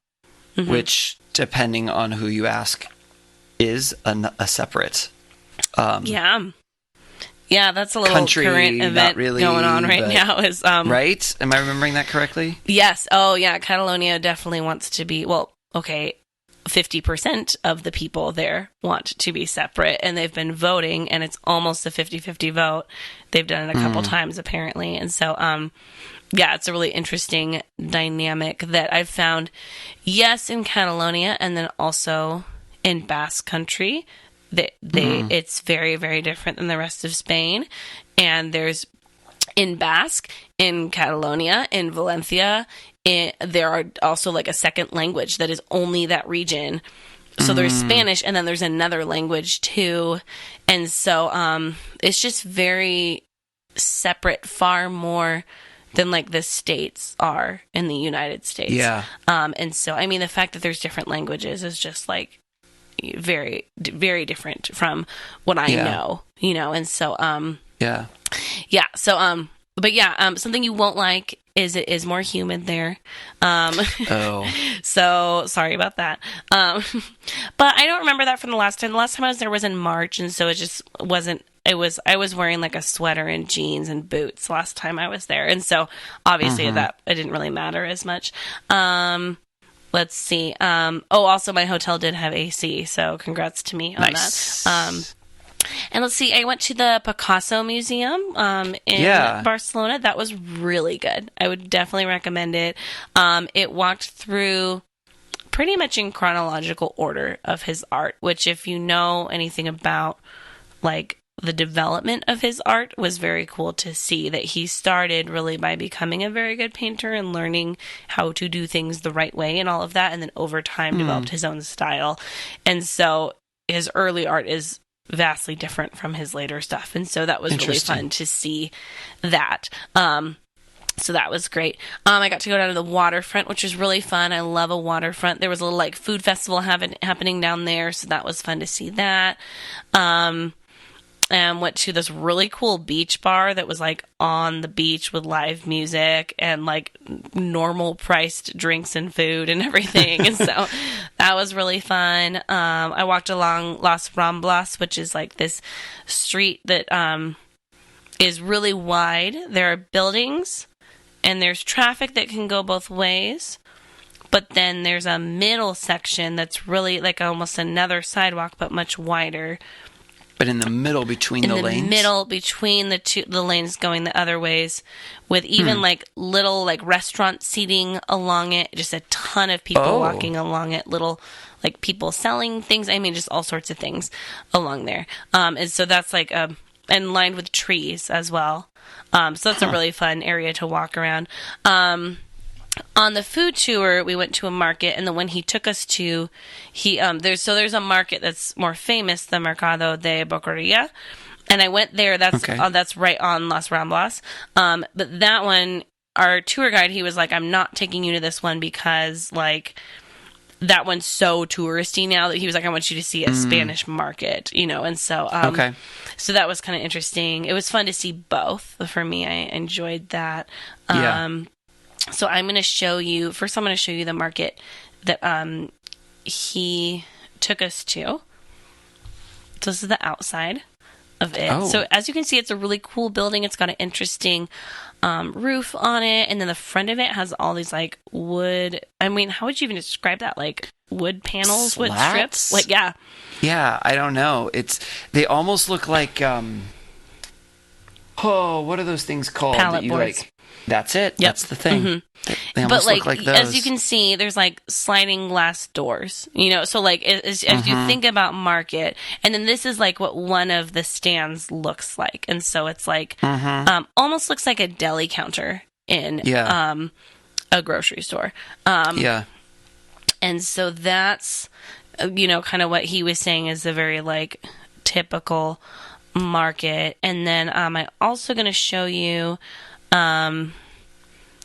Which, depending on who you ask, is a separate. Yeah. Yeah, that's a little country, current event not really, going on right now. Is right? Am I remembering that correctly? Yes. Oh, yeah. Catalonia definitely wants to be. Well, okay. 50% of the people there want to be separate, and they've been voting, and it's almost a 50-50 vote. They've done it a couple times, apparently. And so, yeah, it's a really interesting dynamic that I've found, yes, in Catalonia, and then also in Basque Country. It's very, very different than the rest of Spain. And there's, in Basque, in Catalonia, in Valencia, there are also like a second language that is only that region. So there's Spanish, and then there's another language too. And so it's just very separate, far more than like the states are in the United States. Yeah. And so, I mean, the fact that there's different languages is just like very, very different from what I know, you know? And so, yeah. So, but yeah, something you won't like is it is more humid there. So sorry about that. But I don't remember that from the last time. The last time I was there was in March, and so it just wasn't. I was wearing like a sweater and jeans and boots last time I was there, and so obviously that it didn't really matter as much. Let's see. Also my hotel did have AC, so congrats to me on that. And let's see, I went to the Picasso Museum in Barcelona. That was really good. I would definitely recommend it. It walked through pretty much in chronological order of his art, which if you know anything about like the development of his art was very cool to see that he started really by becoming a very good painter and learning how to do things the right way and all of that. And then over time developed his own style. And so his early art is vastly different from his later stuff, and so that was really fun to see that. So that was great. I got to go down to the waterfront, which was really fun. I love a waterfront. There was a little like food festival happening down there, so that was fun to see that. And went to this really cool beach bar that was like on the beach with live music and like normal priced drinks and food and everything. And so that was really fun. I walked along Las Ramblas, which is like this street that is really wide. There are buildings and there's traffic that can go both ways. But then there's a middle section that's really like almost another sidewalk, but much wider. But in the middle between the lanes? In the middle between the lanes going the other ways, with even like little like restaurant seating along it, just a ton of people walking along it, little like people selling things. I mean, just all sorts of things along there. And so that's like and lined with trees as well. So that's a really fun area to walk around. On the food tour, we went to a market, and the one he took us to, there's a market that's more famous, the Mercado de Boqueria, and I went there. That's right on Las Ramblas. But that one, our tour guide, he was like, "I'm not taking you to this one because like that one's so touristy now." That he was like, "I want you to see a Spanish market, you know." And so, so that was kind of interesting. It was fun to see both. For me, I enjoyed that. So I'm going to show you, first I'm going to show you the market that he took us to. So this is the outside of it. So as you can see, it's a really cool building. It's got an interesting roof on it. And then the front of it has all these like wood. I mean, how would you even describe that? Like wood panels, Slats? wood strips? Like, yeah. Yeah, I don't know. They almost look like, what are those things called? Pallet that you boards. like? That's it. Yep. That's the thing. They almost but look like those. As you can see, there's like sliding glass doors, you know, so like as you think about market, and then this is like what one of the stands looks like. And so it's like, almost looks like a deli counter in, a grocery store. And so that's, you know, kind of what he was saying is a very like typical market. And then, I'm also going to show you,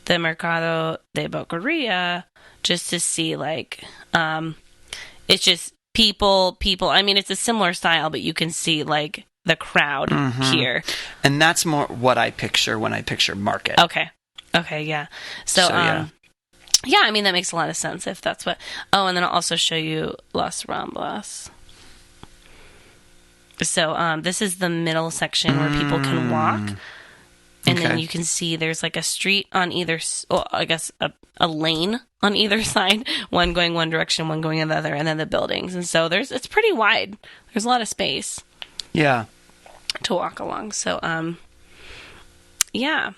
the Mercado de Boqueria, just to see like it's just people. I mean, it's a similar style, but you can see like the crowd here, and that's more what I picture when I picture market. Okay, yeah. So I mean, that makes a lot of sense if that's what. And then I'll also show you Las Ramblas. So this is the middle section where people can walk. And then you can see there's like a street on either, I guess a lane on either side, one going one direction, one going the other, and then the buildings. And so it's pretty wide. There's a lot of space. Yeah. To walk along. So, yeah.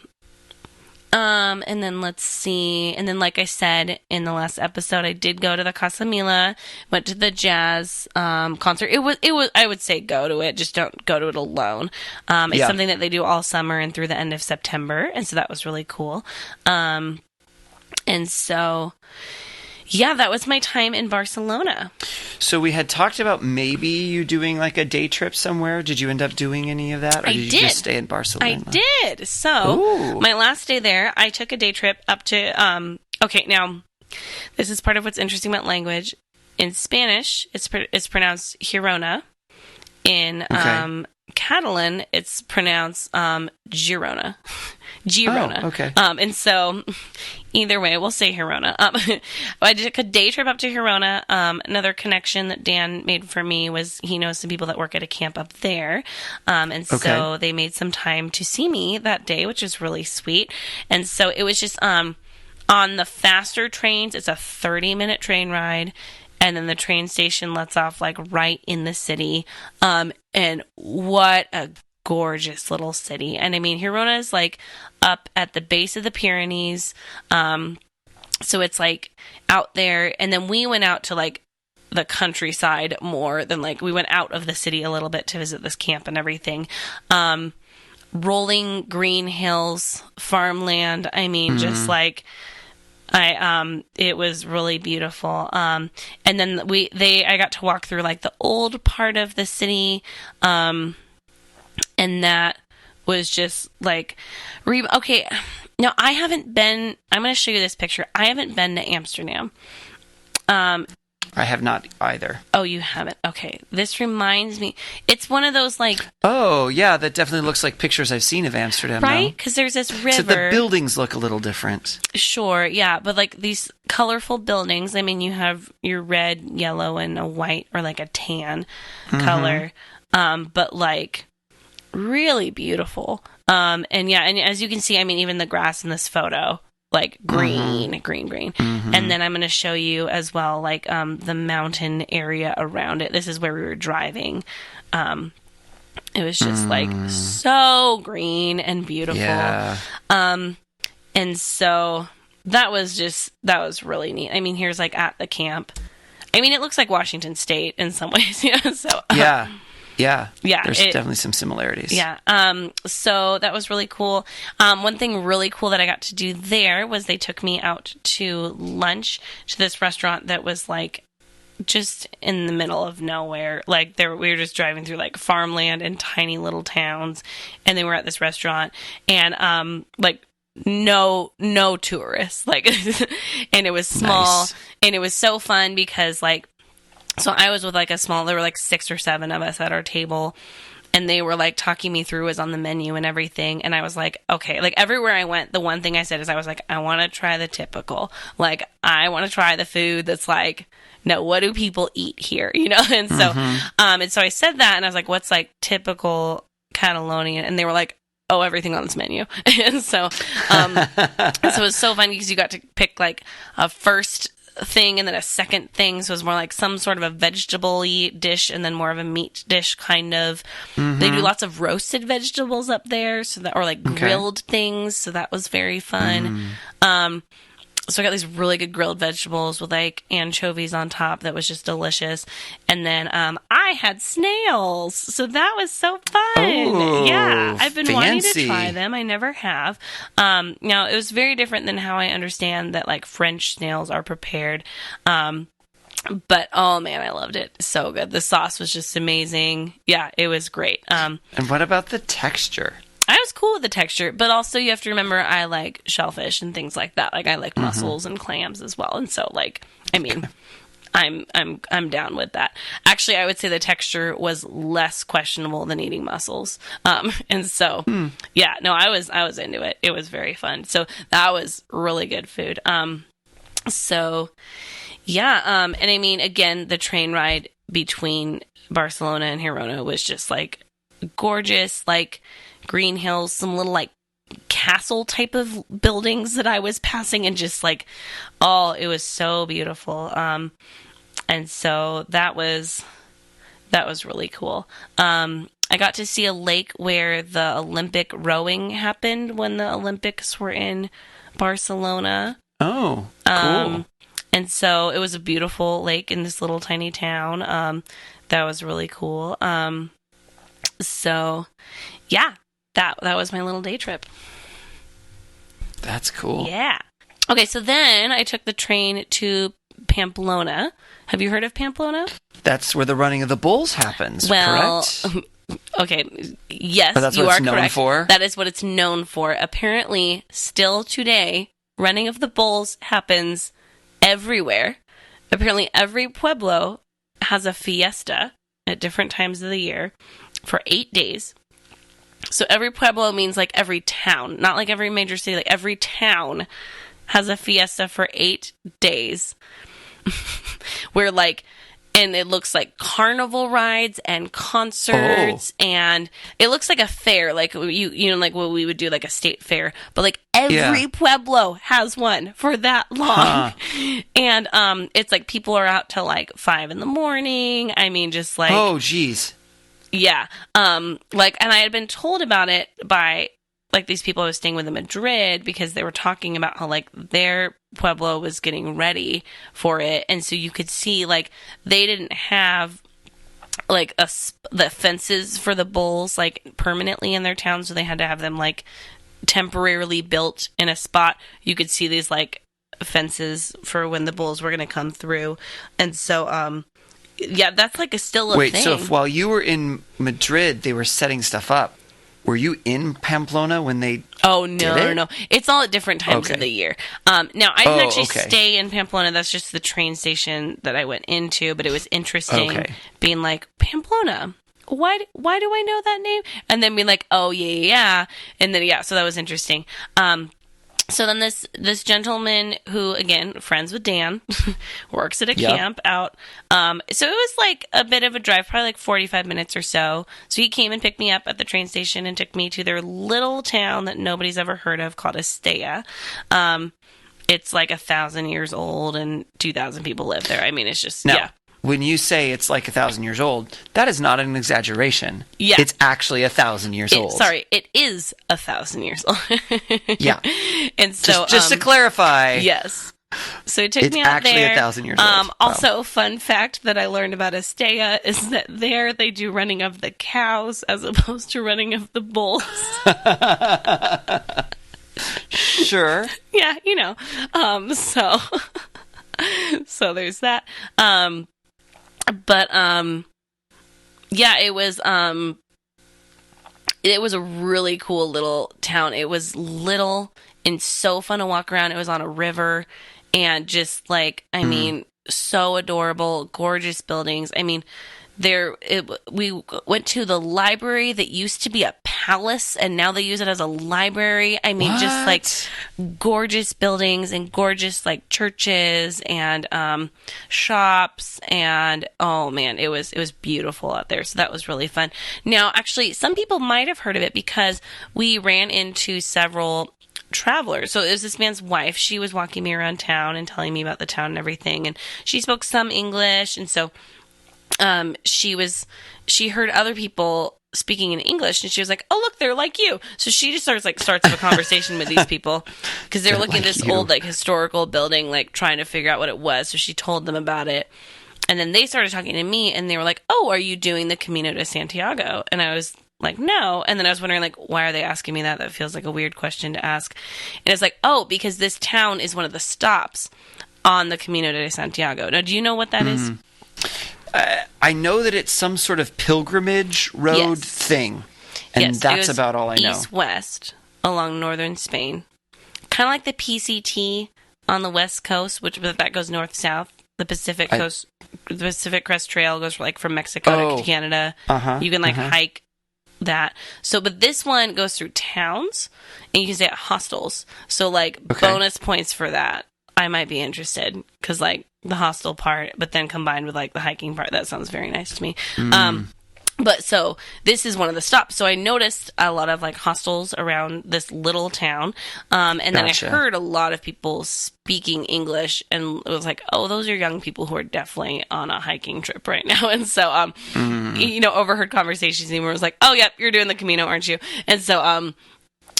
And then let's see. And then, like I said in the last episode, I did go to the Casa Mila, went to the jazz concert. It was. I would say go to it. Just don't go to it alone. It's something that they do all summer and through the end of September, and so that was really cool. And so, yeah, that was my time in Barcelona. So we had talked about maybe you doing like a day trip somewhere. Did you end up doing any of that? Or did you just stay in Barcelona? I did. So my last day there, I took a day trip up to, okay, now this is part of what's interesting about language. In Spanish, it's pronounced Girona. In Catalan, it's pronounced Girona. Girona. Oh, okay. And so, either way, we'll say Girona. I took a day trip up to Girona. Another connection that Dan made for me was he knows some people that work at a camp up there. And so they made some time to see me that day, which was really sweet. And so it was just on the faster trains, it's a 30-minute train ride. And then the train station lets off like right in the city. And what a gorgeous little city. And I mean, Girona is like up at the base of the Pyrenees. So it's like out there. And then we went out to like the countryside more than like we went out of the city a little bit to visit this camp and everything. Rolling green hills, farmland. I mean, just like it was really beautiful. And then I got to walk through like the old part of the city. And that was just like, okay, now I haven't been, I'm going to show you this picture. I haven't been to Amsterdam. I have not either. Oh, you haven't? Okay. This reminds me, it's one of those like... Oh, yeah, that definitely looks like pictures I've seen of Amsterdam. Right? Because there's this river. So the buildings look a little different. Sure, yeah. But like these colorful buildings, I mean, you have your red, yellow, and a white or like a tan color. But like really beautiful. And yeah, and as you can see, I mean, even the grass in this photo, like green. And then I'm going to show you as well, like the mountain area around it. This is where we were driving. It was just like so green and beautiful. Yeah. And so that was really neat. I mean, here's like at the camp. I mean, it looks like Washington State in some ways. Yeah. So Yeah. There's it, definitely some similarities. Yeah. So that was really cool. One thing really cool that I got to do there was they took me out to lunch to this restaurant that was like just in the middle of nowhere. Like we were just driving through like farmland and tiny little towns, and they were at this restaurant, and like no tourists, like, and it was small, and it was so fun because like. So I was with like there were like 6 or 7 of us at our table, and they were like talking me through what was on the menu and everything. And I was like, okay, like everywhere I went, the one thing I said is I was like, I want to try the typical, like I want to try the food that's like, no, what do people eat here? You know? And so, and so I said that, and I was like, what's like typical Catalonian? And they were like, oh, everything on this menu. And so, it was so funny because you got to pick like a first thing and then a second thing, so it was more like some sort of a vegetable-y dish and then more of a meat dish kind of. They do lots of roasted vegetables up there, so that, or like grilled things, so that was very fun. So I got these really good grilled vegetables with like anchovies on top that was just delicious. And then I had snails, so that was so fun. Oh, yeah, I've been wanting to fancy. try them. I never have. Now, it was very different than how I understand that like French snails are prepared. But oh man, I loved it. So good. The sauce was just amazing. Yeah, it was great. And what about the texture? I was cool with the texture, but also you have to remember I like shellfish and things like that. Like I like mussels and clams as well. And so like, I mean, I'm down with that. Actually, I would say the texture was less questionable than eating mussels. And so, yeah, no, I was into it. It was very fun. So that was really good food. So yeah. And I mean, again, the train ride between Barcelona and Girona was just like gorgeous, like green hills, some little like castle type of buildings that I was passing, and just like, oh, it was so beautiful. And so that was really cool. I got to see a lake where the Olympic rowing happened when the Olympics were in Barcelona. Oh, cool. And so it was a beautiful lake in this little tiny town. That was really cool. So yeah, that was my little day trip. That's cool. Yeah. Okay, so then I took the train to Pamplona. Have you heard of Pamplona? That's where the running of the bulls happens, correct? Okay, yes, that's you what are it's known correct. for? That is what it's known for. Apparently, still today, running of the bulls happens everywhere. Apparently, every pueblo has a fiesta at different times of the year for 8 days. So every pueblo means like every town, not like every major city, like every town has a fiesta for 8 days. Where like, and it looks like carnival rides and concerts, and it looks like a fair, like you know, like what we would do, like a state fair, but like every pueblo has one for that long. And it's like people are out till like 5 a.m. I mean, just like, oh geez, yeah. Like, and I had been told about it by like these people I was staying with in Madrid, because they were talking about how like their pueblo was getting ready for it. And so you could see like they didn't have like the fences for the bulls like permanently in their town. So they had to have them like temporarily built in a spot. You could see these like fences for when the bulls were going to come through. And so, yeah, that's like still a thing. Wait, so while you were in Madrid, they were setting stuff up. Were you in Pamplona when they No. It's all at different times of the year. Now, I didn't actually stay in Pamplona. That's just the train station that I went into, but it was interesting being like, Pamplona, why do I know that name? And then being like, oh, yeah. And then, so that was interesting. So then this gentleman who, again, friends with Dan, works at a camp out. So it was like a bit of a drive, probably like 45 minutes or so. So he came and picked me up at the train station and took me to their little town that nobody's ever heard of called Estella. It's like 1,000 years old and 2,000 people live there. I mean, it's just, When you say it's like 1,000 years old, that is not an exaggeration. Yeah. It's actually 1,000 years old. Sorry, it is 1,000 years old. Yeah. And so just to clarify. Yes. So he took me out there. It's actually 1,000 years old. Also, fun fact that I learned about Estella is that there they do running of the cows as opposed to running of the bulls. Sure. Yeah, you know. So there's that. But yeah, it was a really cool little town. It was little and so fun to walk around. It was on a river, and just like, I mean, so adorable, gorgeous buildings. I mean, we went to the library that used to be a palace, and now they use it as a library. I mean, just like gorgeous buildings and gorgeous like churches and shops, and oh man, it was beautiful out there. So that was really fun. Now, actually, some people might have heard of it because we ran into several travelers. So it was this man's wife. She was walking me around town and telling me about the town and everything, and she spoke some English, and so she heard other people speaking in English, and she was like, oh, look, they're like you. So she just starts up a conversation with these people, because they're looking at this old like historical building, like trying to figure out what it was. So she told them about it, and then they started talking to me, and they were like, oh, are you doing the Camino de Santiago? And I was like, no. And then I was wondering, like, why are they asking me that? That feels like a weird question to ask. And it's like, oh, because this town is one of the stops on the Camino de Santiago. Now, do you know what that is? I know that it's some sort of pilgrimage road thing, and that's about all I know. East-west along northern Spain, kind of like the PCT on the west coast, but that goes north-south. The Pacific Coast, the Pacific Crest Trail goes like from Mexico to Canada. You can like hike that. So, but this one goes through towns, and you can stay at hostels. So, like bonus points for that. I might be interested because, like, the hostel part, but then combined with like the hiking part. That sounds very nice to me. But so this is one of the stops. So I noticed a lot of like hostels around this little town. And then I heard a lot of people speaking English, and it was like, oh, those are young people who are definitely on a hiking trip right now. And so, you know, overheard conversations and where it was like, oh, yep, you're doing the Camino, aren't you? And so,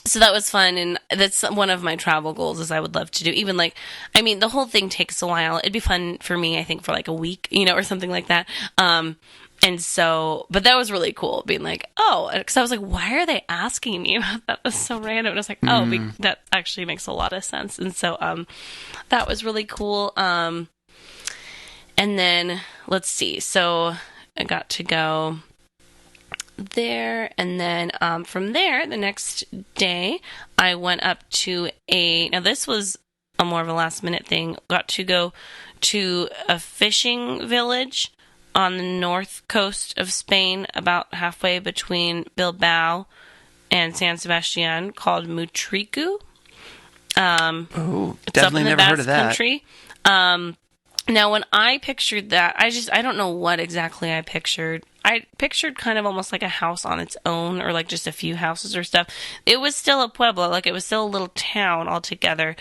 so that was fun, and that's one of my travel goals is I would love to do. Even like, I mean, the whole thing takes a while. It'd be fun for me, I think, for like a week, you know, or something like that. And so, but that was really cool, being like, oh, because I was like, why are they asking me about that? Was so random. And I was like, oh, that actually makes a lot of sense. And so, that was really cool. And then let's see. So I got to go there, and then from there, the next day, I went up to now this was a more of a last minute thing. Got to go to a fishing village on the north coast of Spain, about halfway between Bilbao and San Sebastian, called Mutriku. Oh, definitely never heard of that. Country. Now, when I pictured that, I don't know what exactly I pictured. I pictured kind of almost like a house on its own, or like just a few houses or stuff. It was still a pueblo, like it was still a little town altogether.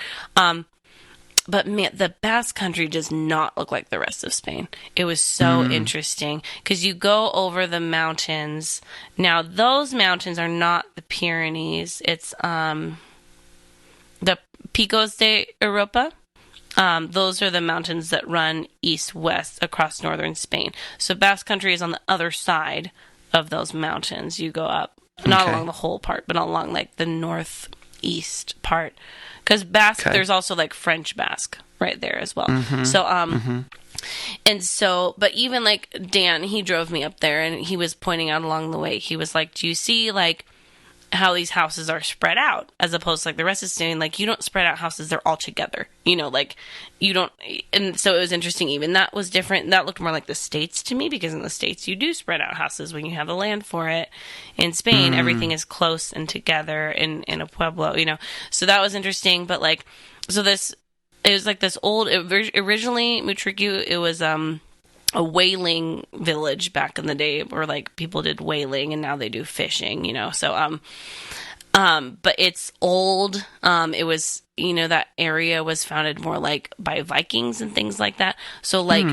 But man, the Basque Country does not look like the rest of Spain. It was so interesting because you go over the mountains. Now, those mountains are not the Pyrenees. It's the Picos de Europa. Those are the mountains that run east-west across northern Spain. So Basque Country is on the other side of those mountains. You go up, not along the whole part, but along like the northeast part. Because Basque, there's also like French Basque right there as well. So, and so, but even like Dan, he drove me up there, and he was pointing out along the way, he was like, do you see like how these houses are spread out as opposed to like the rest of Spain? Like, you don't spread out houses, they're all together, you know, like you don't. And so it was interesting. Even that was different. That looked more like the States to me, because in the States you do spread out houses when you have the land for it. In Spain, everything is close and together in a pueblo, you know, so that was interesting. But like, so it was like this old, originally Mutriku, it was, a whaling village back in the day where like people did whaling, and now they do fishing, you know. So but it's old. It was, you know, that area was founded more like by Vikings and things like that. So like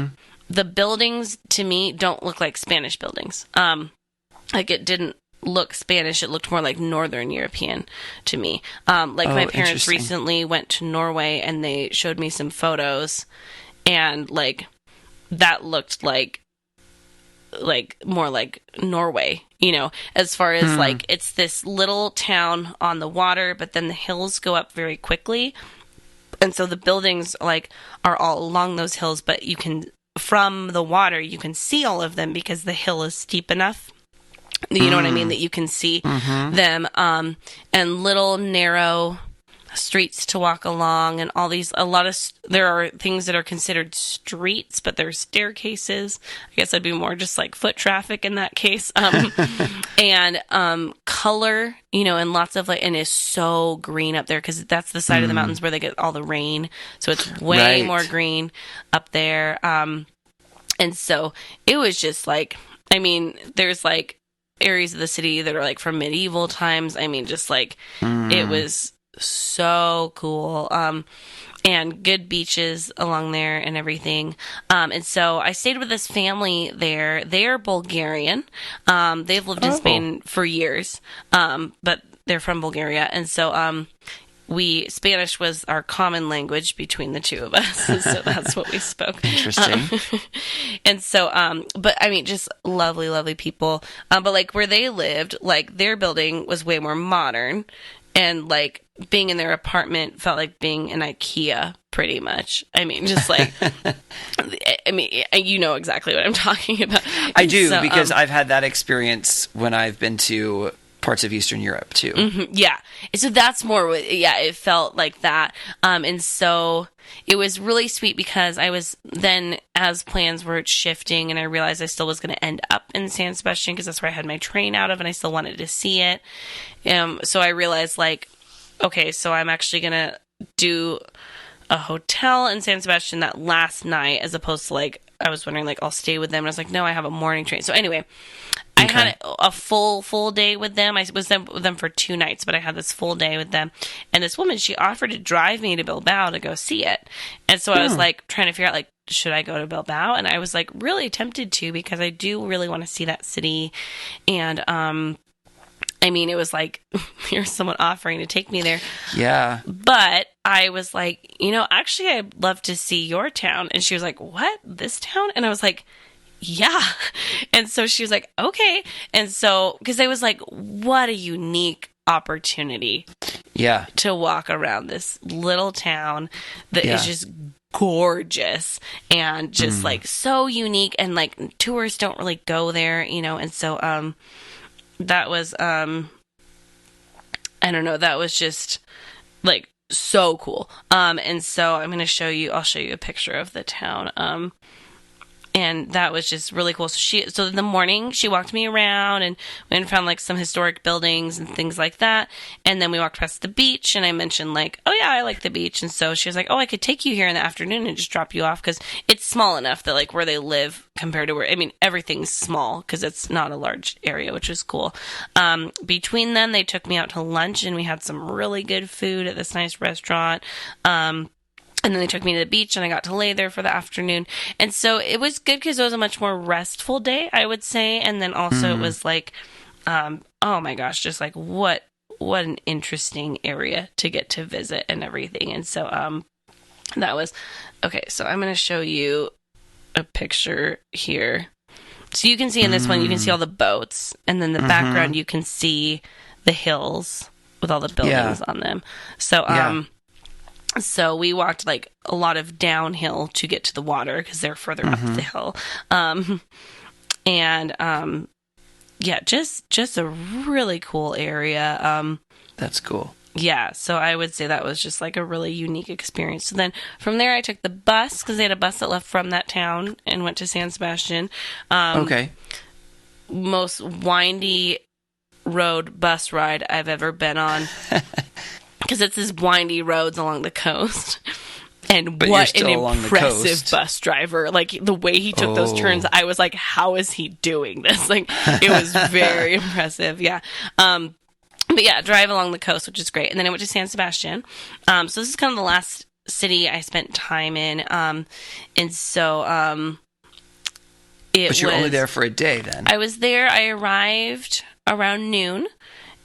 the buildings to me don't look like Spanish buildings. Like it didn't look Spanish. It looked more like Northern European to me. Like my parents recently went to Norway, and they showed me some photos, and like that looked like more like Norway, you know, as far as like it's this little town on the water, but then the hills go up very quickly. And so the buildings like are all along those hills, but you can, from the water, you can see all of them because the hill is steep enough. You know what I mean? That you can see them, and little narrow streets to walk along, and all these, there are things that are considered streets, but they're staircases. I guess that'd be more just like foot traffic in that case. And color, you know, and lots of like, and it's so green up there because that's the side of the mountains where they get all the rain. So it's way more green up there. And so it was just like, I mean, there's like areas of the city that are like from medieval times. I mean, just like, it was so cool. And good beaches along there and everything. And so I stayed with this family there. They're Bulgarian. They've lived in Spain for years. But they're from Bulgaria. And so, Spanish was our common language between the two of us. So that's what we spoke. Interesting. And so, but I mean, just lovely, lovely people. But like where they lived, like their building was way more modern, and like being in their apartment felt like being in IKEA pretty much. I mean, just like, I mean, you know exactly what I'm talking about. I do, so, because I've had that experience when I've been to parts of Eastern Europe too. Yeah. So that's more, it felt like that. And so it was really sweet because I was then, as plans were shifting, and I realized I still was going to end up in San Sebastian because that's where I had my train out of, and I still wanted to see it. So I realized like, okay, so I'm actually going to do a hotel in San Sebastian that last night, as opposed to like, I was wondering like, I'll stay with them. And I was like, no, I have a morning train. So anyway, I had a full day with them. I was with them for 2 nights, but I had this full day with them. And this woman, she offered to drive me to Bilbao to go see it. And so I was like trying to figure out like, should I go to Bilbao? And I was like really tempted to, because I do really want to see that city. And I mean, it was like, here's someone offering to take me there. Yeah. But I was like, actually, I'd love to see your town. And she was like, what? This town? And I was like, yeah. And so she was like, okay. And so, because I was like, what a unique opportunity. Yeah. To walk around this little town that is just gorgeous and just like so unique, and like tourists don't really go there, and so, that was, I don't know, that was just like so cool. And so I'll show you a picture of the town. And that was just really cool. So in the morning, she walked me around and we went and found like some historic buildings and things like that. And then we walked past the beach, and I mentioned like, oh yeah, I like the beach. And so she was like, oh, I could take you here in the afternoon and just drop you off, because it's small enough that like where they live compared to everything's small because it's not a large area, which is cool. Between them, they took me out to lunch, and we had some really good food at this nice restaurant. And then they took me to the beach, and I got to lay there for the afternoon. And so it was good because it was a much more restful day, I would say. And then also it was like, oh my gosh, just like what an interesting area to get to visit and everything. And so that was, okay, so I'm going to show you a picture here. So you can see in this one, you can see all the boats. And then the background, you can see the hills with all the buildings on them. So, So we walked like a lot of downhill to get to the water because they're further up the hill. Just a really cool area. That's cool. Yeah, so I would say that was just like a really unique experience. So then from there I took the bus, because they had a bus that left from that town and went to San Sebastian. Most windy road bus ride I've ever been on. Because it's these windy roads along the coast. And what an impressive bus driver. Like, the way he took those turns, I was like, how is he doing this? Like, it was very impressive. Yeah. But yeah, drive along the coast, which is great. And then I went to San Sebastian. So this is kind of the last city I spent time in. And so But you're only there for a day then. I was there. I arrived around noon.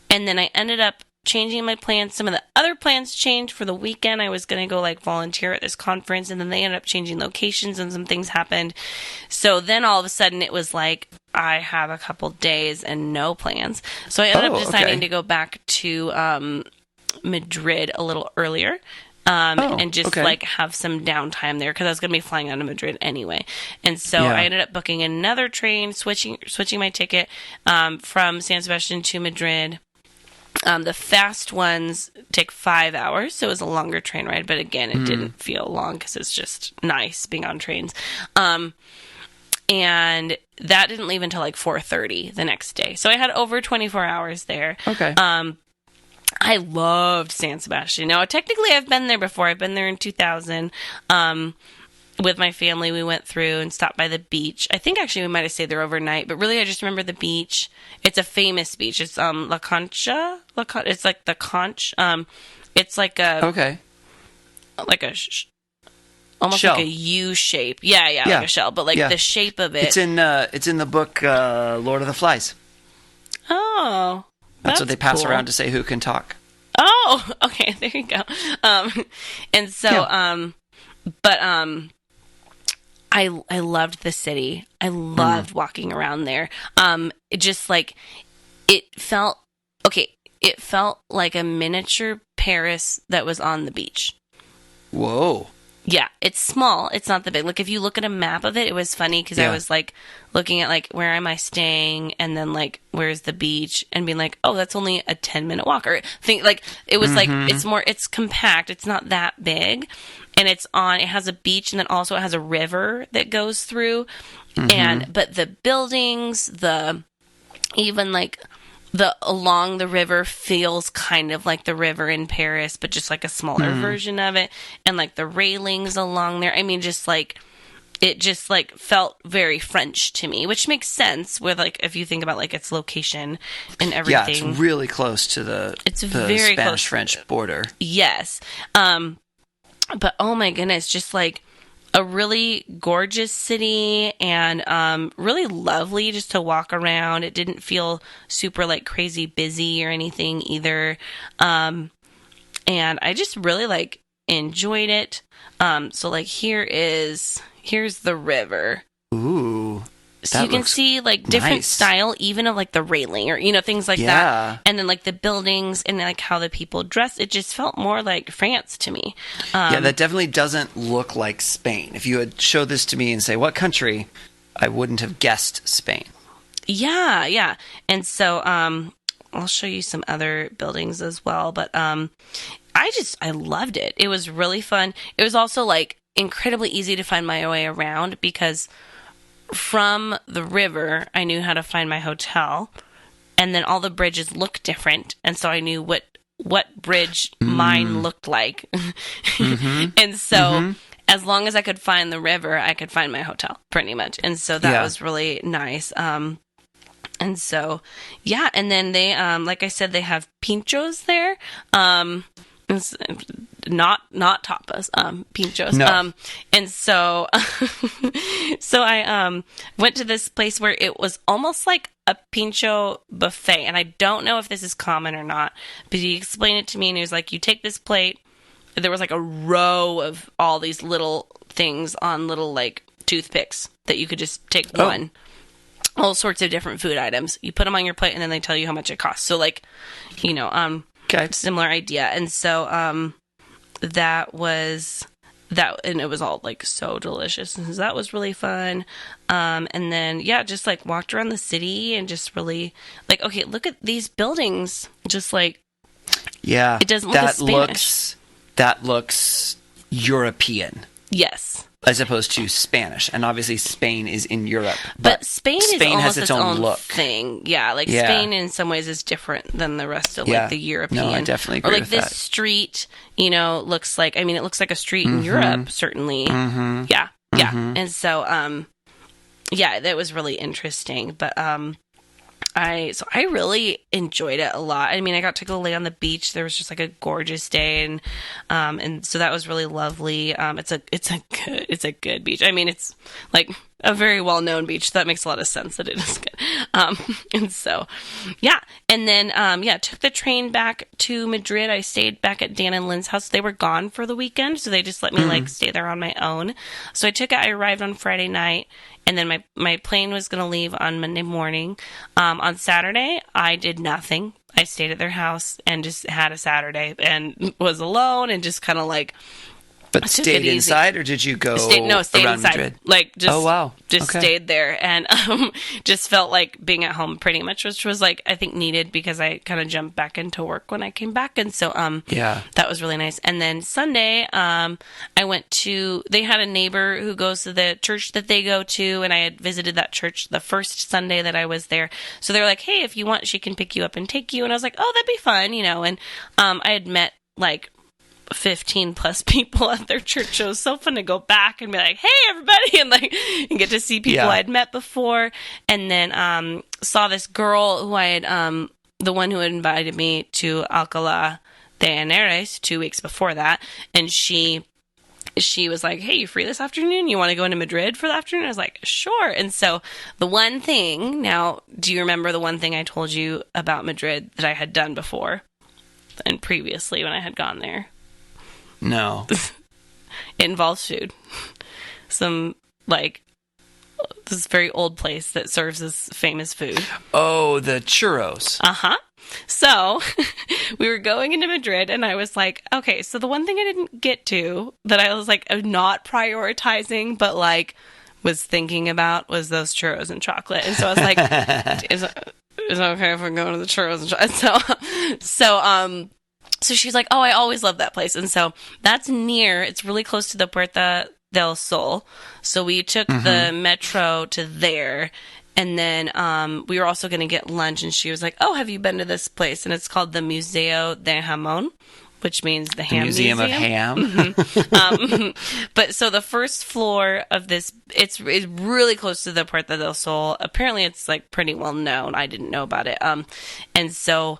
And then I ended up changing my plans. Some of the other plans changed for the weekend. I was going to go like volunteer at this conference, and then they ended up changing locations and some things happened. So then all of a sudden it was like, I have a couple days and no plans. So I ended up deciding to go back to Madrid a little earlier. And just like have some downtime there, because I was going to be flying out of Madrid anyway. And so I ended up booking another train, switching my ticket from San Sebastian to Madrid. The fast ones take 5 hours, so it was a longer train ride. But again, it didn't feel long because it's just nice being on trains. And that didn't leave until like 4:30 the next day. So I had over 24 hours there. Okay. I loved San Sebastian. Now, technically, I've been there before. I've been there in 2000. With my family, we went through and stopped by the beach. I think actually we might have stayed there overnight, but really I just remember the beach. It's a famous beach. It's La Concha. It's like the conch. It's like a almost shell. like a U shape. Yeah, like a shell, but like the shape of it. It's in the book Lord of the Flies. Oh, that's what they pass cool. around to say who can talk. Oh, okay, there you go. And so I loved the city. I loved walking around there. It just like, it felt like a miniature Paris that was on the beach. Whoa. Yeah, it's small. It's not that big. Like, if you look at a map of it, it was funny because I was like looking at like, where am I staying? And then like, where's the beach? And being like, oh, that's only a 10-minute walk. Or think like, it was like, it's compact. It's not that big. And it has a beach, and then also it has a river that goes through. But the buildings, even like along the river feels kind of like the river in Paris, but just like a smaller version of it. And like the railings along there. I mean, just like, it just like felt very French to me, which makes sense with like, if you think about like its location and everything. Yeah, it's really close to the very Spanish-French border. Yes. But oh my goodness, just like a really gorgeous city and really lovely just to walk around. It didn't feel super like crazy busy or anything either. And I just really like enjoyed it. So like here's the river. Ooh. So you can see like different style even of like the railing or, things like that. And then like the buildings and like how the people dress. It just felt more like France to me. Yeah, that definitely doesn't look like Spain. If you had showed this to me and say, what country, I wouldn't have guessed Spain. Yeah, yeah. And so I'll show you some other buildings as well. But I loved it. It was really fun. It was also like incredibly easy to find my way around because from the river, I knew how to find my hotel, and then all the bridges look different, and so I knew what bridge mine looked like. And so as long as I could find the river, I could find my hotel, pretty much. And so that was really nice. And so, yeah, and then they, like I said, they have pinchos there. It's not tapas, pinchos. No. And so, so I went to this place where it was almost like a pincho buffet, and I don't know if this is common or not, but he explained it to me, and he was like, "You take this plate." There was like a row of all these little things on little like toothpicks that you could just take one. All sorts of different food items. You put them on your plate, and then they tell you how much it costs. So like, Okay. Similar idea. And so that was that, and it was all like so delicious, and so that was really fun. And then just like walked around the city and just really like, okay, look at these buildings, just like, it doesn't look as Spanish. That looks European. Yes. As opposed to Spanish. And obviously Spain is in Europe. But Spain is almost has its own look. thing. Yeah, like Spain in some ways is different than the rest of like the European. No, I definitely agree with with this that. street, looks like, it looks like a street in Europe, certainly. Yeah, yeah. And so, that was really interesting. But I really enjoyed it a lot. I mean, I got to go lay on the beach. There was just like a gorgeous day, and so that was really lovely. It's a good beach. I mean, it's like a very well known beach. That makes a lot of sense that it is good. And so, and then took the train back to Madrid. I stayed back at Dan and Lynn's house. They were gone for the weekend, so they just let me like stay there on my own. So I arrived on Friday night. And then my plane was going to leave on Monday morning. On Saturday, I did nothing. I stayed at their house and just had a Saturday and was alone and just kind of like... But stayed inside, or did you go stayed around inside. Madrid? Like, just, oh, wow. Just stayed there and just felt like being at home pretty much, which was like, I think needed because I kind of jumped back into work when I came back. And so that was really nice. And then Sunday, I went to, they had a neighbor who goes to the church that they go to, and I had visited that church the first Sunday that I was there. So they were like, hey, if you want, she can pick you up and take you. And I was like, oh, that'd be fun, and I had met like 15 plus people at their church. So it was so fun to go back and be like, hey everybody, and get to see people I'd met before. And then saw this girl who I had the one who had invited me to Alcalá de Henares 2 weeks before that, and she was like, hey, you free this afternoon? You want to go into Madrid for the afternoon? I was like, sure. And so the one thing, now, do you remember the one thing I told you about Madrid that I had done before and previously when I had gone there? No. It involves food. Some, like, this very old place that serves this famous food. Oh, the churros. Uh-huh. So, we were going into Madrid, and I was like, okay, so the one thing I didn't get to, that I was, like, not prioritizing, but, like, was thinking about, was those churros and chocolate. And so I was like, is it okay if I go to the churros and chocolate? So she's like, oh, I always love that place. And so that's it's really close to the Puerta del Sol. So we took the metro to there, And then we were also going to get lunch, and she was like, "Oh, have you been to this place?" And it's called the Museo de Jamón, which means the Ham Museum of Ham. But so the first floor of this, it's really close to the Puerta del Sol. Apparently, it's like pretty well known. I didn't know about it. And so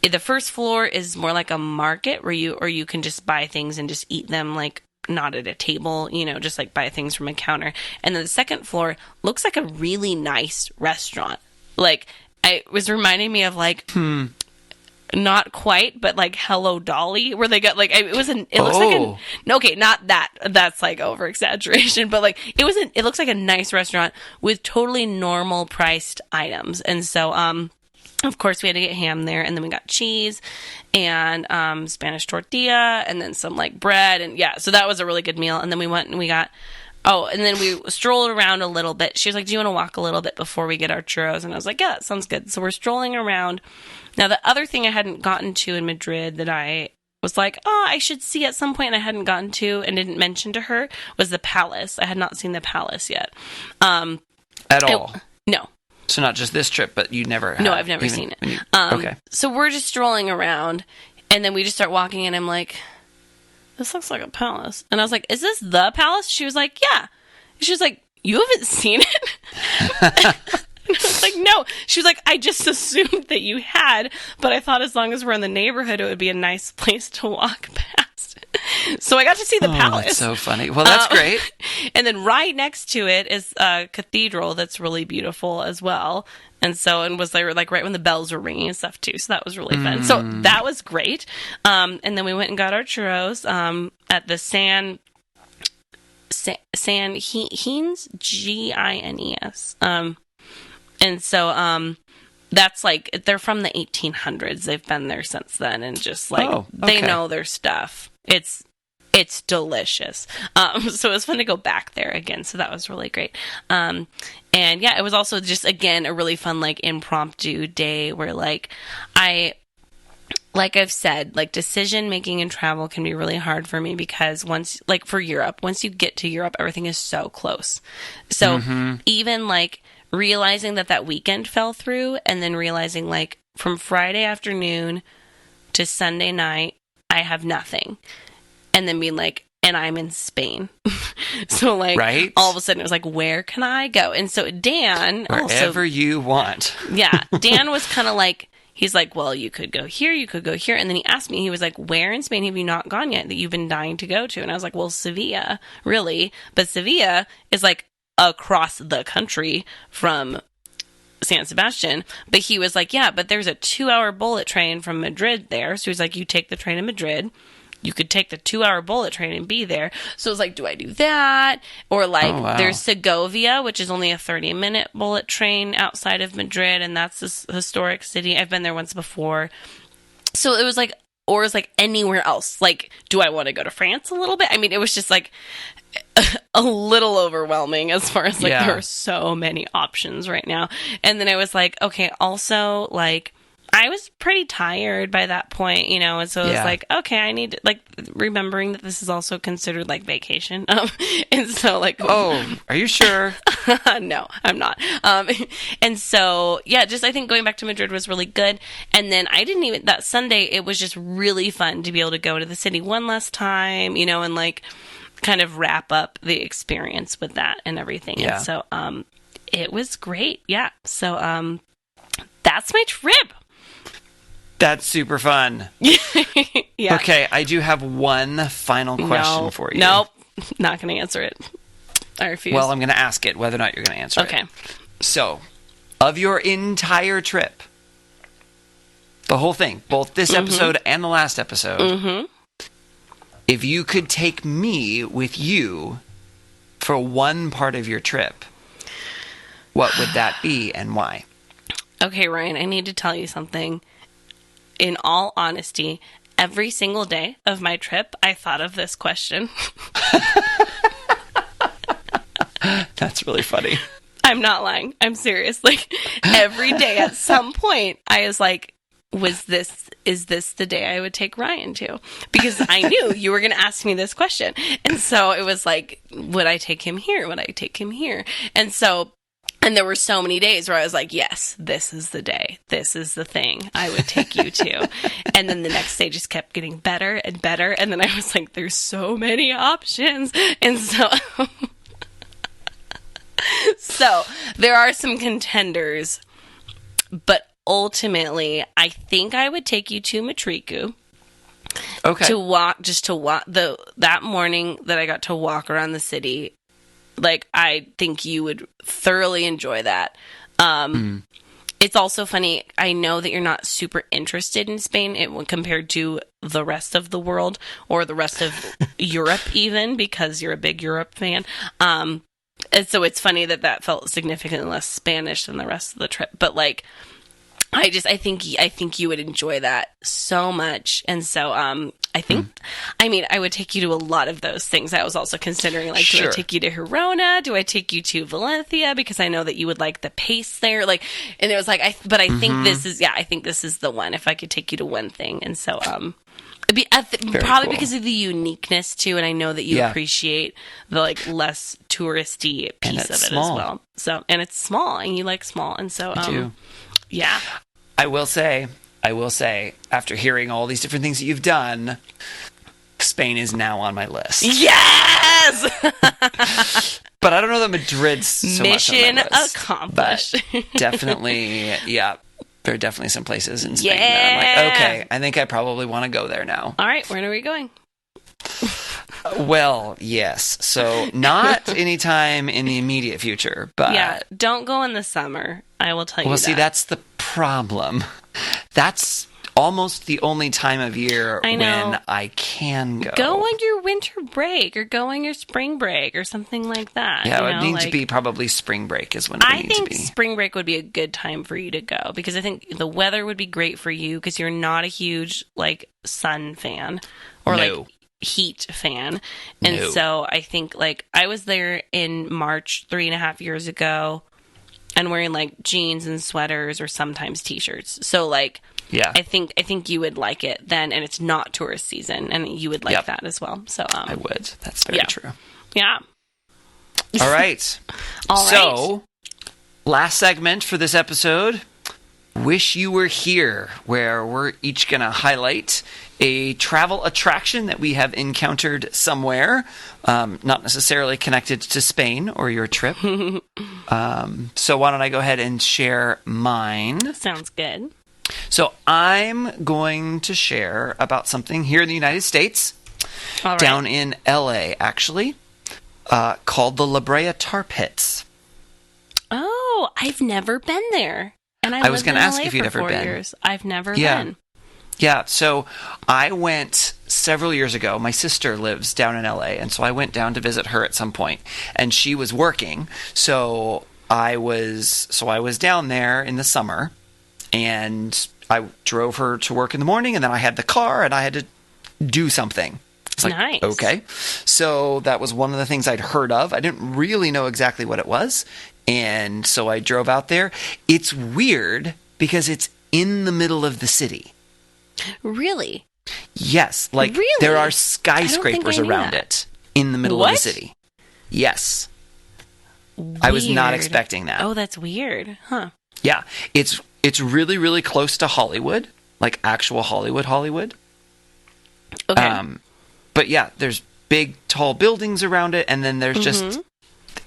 the first floor is more like a market where you can just buy things and just eat them, like not at a table, just like buy things from a counter. And then the second floor looks like a really nice restaurant. Like, it was reminding me of like, not quite, but like Hello Dolly, where they got like, it looks like okay, not that, that's like over exaggeration, but like it looks like a nice restaurant with totally normal priced items. And so, of course, we had to get ham there, and then we got cheese and Spanish tortilla, and then some like bread, and yeah, so that was a really good meal. And then we went and we got, and then we strolled around a little bit. She was like, "Do you want to walk a little bit before we get our churros?" And I was like, "Yeah, that sounds good." So we're strolling around. Now, the other thing I hadn't gotten to in Madrid that I was like, I should see at some point, and I hadn't gotten to and didn't mention to her, was the palace. I had not seen the palace yet. At all? No. So not just this trip, but you never have? No, I've never seen it. Okay. So we're just strolling around, and then we just start walking, and I'm like, this looks like a palace. And I was like, is this the palace? She was like, yeah. She was like, you haven't seen it? I was like, no. She was like, I just assumed that you had, but I thought as long as we're in the neighborhood, it would be a nice place to walk past. So I got to see the palace. That's so funny. Well, that's great. And then right next to it is a cathedral that's really beautiful as well. And was there like right when the bells were ringing and stuff too. So that was really fun. So that was great. And then we went and got our churros at the San Gines, Gines. And so that's like, they're from the 1800s. They've been there since then, and just like they know their stuff. It's delicious. So it was fun to go back there again. So that was really great. And yeah, it was also just, again, a really fun, like, impromptu day where like I've said, like, decision making and travel can be really hard for me because once you get to Europe, everything is so close. So even like realizing that weekend fell through, and then realizing like from Friday afternoon to Sunday night, I have nothing. And then being like, and I'm in Spain. So like, right? All of a sudden it was like, where can I go? And so Dan, wherever you want. Yeah. Dan was kind of like, he's like, well, you could go here, you could go here. And then he asked me, he was like, where in Spain have you not gone yet that you've been dying to go to? And I was like, well, Sevilla, really. But Sevilla is like across the country from San Sebastian. But he was like, yeah, but there's a 2-hour bullet train from Madrid there. So he's like, you take the train to Madrid, you could take the 2-hour bullet train and be there. So I was like, do I do that? Or like, there's Segovia, which is only a 30-minute bullet train outside of Madrid, and that's this historic city. I've been there once before. So it was like, or it's like anywhere else. Like, do I want to go to France a little bit? I mean, it was just like a little overwhelming as far as like, there are so many options right now. And then I was like, okay, also like, I was pretty tired by that point, and so it was like, okay, I need to, like, remembering that this is also considered like vacation. And so like, oh, are you sure? No, I'm not. And so, yeah, just, I think going back to Madrid was really good. And then that Sunday, it was just really fun to be able to go to the city one last time, and like kind of wrap up the experience with that and everything. Yeah. And so, it was great. Yeah. So, that's my trip. That's super fun. Yeah. Okay, I do have one final question for you. Nope, not going to answer it. I refuse. Well, I'm going to ask it, whether or not you're going to answer it. Okay. So, of your entire trip, the whole thing, both this episode and the last episode, if you could take me with you for one part of your trip, what would that be and why? Okay, Ryan, I need to tell you something. In all honesty, every single day of my trip, I thought of this question. That's really funny. I'm not lying. I'm serious. Like, every day at some point, I was like, is this the day I would take Ryan to? Because I knew you were going to ask me this question. And so it was like, would I take him here? Would I take him here? And so And there were so many days where I was like, yes, this is the day. This is the thing I would take you to. And then the next day just kept getting better and better. And then I was like, there's so many options. And so, so there are some contenders. But ultimately, I think I would take you to Matriku. Okay. To walk that morning that I got to walk around the city. Like, I think you would thoroughly enjoy that. It's also funny. I know that you're not super interested in Spain compared to the rest of the world or the rest of Europe, even because you're a big Europe fan. And so it's funny that felt significantly less Spanish than the rest of the trip. But like, I think you would enjoy that so much. And so, I would take you to a lot of those things. I was also considering, like, Sure. do I take you to Girona? Do I take you to Valencia? Because I know that you would like the pace there. Like, and it was like, I think this is the one, if I could take you to one thing. And so, it'd be probably cool. because of the uniqueness too. And I know that you appreciate the like less touristy piece of it small. as well. So, and it's small and you like small. And so, I do. yeah. I will say, after hearing all these different things that you've done, Spain is now on my list. Yes! But I don't know that Madrid's so Mission much on my list. accomplished. But definitely, there are definitely some places in Spain that I'm like, okay, I think I probably want to go there now. All right, where are we going? Well, yes. So not anytime in the immediate future, but... Yeah, don't go in the summer. I will tell you that. Well, see, that's the problem. That's almost the only time of year when I can go. Go on your winter break or go on your spring break or something like that. Yeah, it would need to be probably spring break is when it would need to be. I think spring break would be a good time for you to go because I think the weather would be great for you because you're not a huge, like, sun fan or, like, heat fan. And so I think, like, I was there in March 3.5 years ago and wearing, like, jeans and sweaters or sometimes t-shirts. So, like, I think you would like it then, and it's not tourist season, and you would like that as well. So I would. That's very true. Yeah. All right. So, last segment for this episode, Wish You Were Here, where we're each going to highlight a travel attraction that we have encountered somewhere, not necessarily connected to Spain or your trip. So why don't I go ahead and share mine? Sounds good. So I'm going to share about something here in the United States, down in LA, actually, called the La Brea Tar Pits. Oh, I've never been there. And I was going to ask if you'd ever been. Years. I've never been. Yeah, so I went several years ago. My sister lives down in LA, and so I went down to visit her at some point, and she was working. So I was down there in the summer, and I drove her to work in the morning, and then I had the car, and I had to do something. It's like, nice. Okay. So that was one of the things I'd heard of. I didn't really know exactly what it was, and so I drove out there. It's weird because it's in the middle of the city. Really? Yes. Like, there are skyscrapers around it in the middle of the city. Yes. Weird. I was not expecting that. Oh, that's weird. Huh. Yeah. It's really, really close to Hollywood, like actual Hollywood. Okay. But yeah, there's big, tall buildings around it, and then there's just...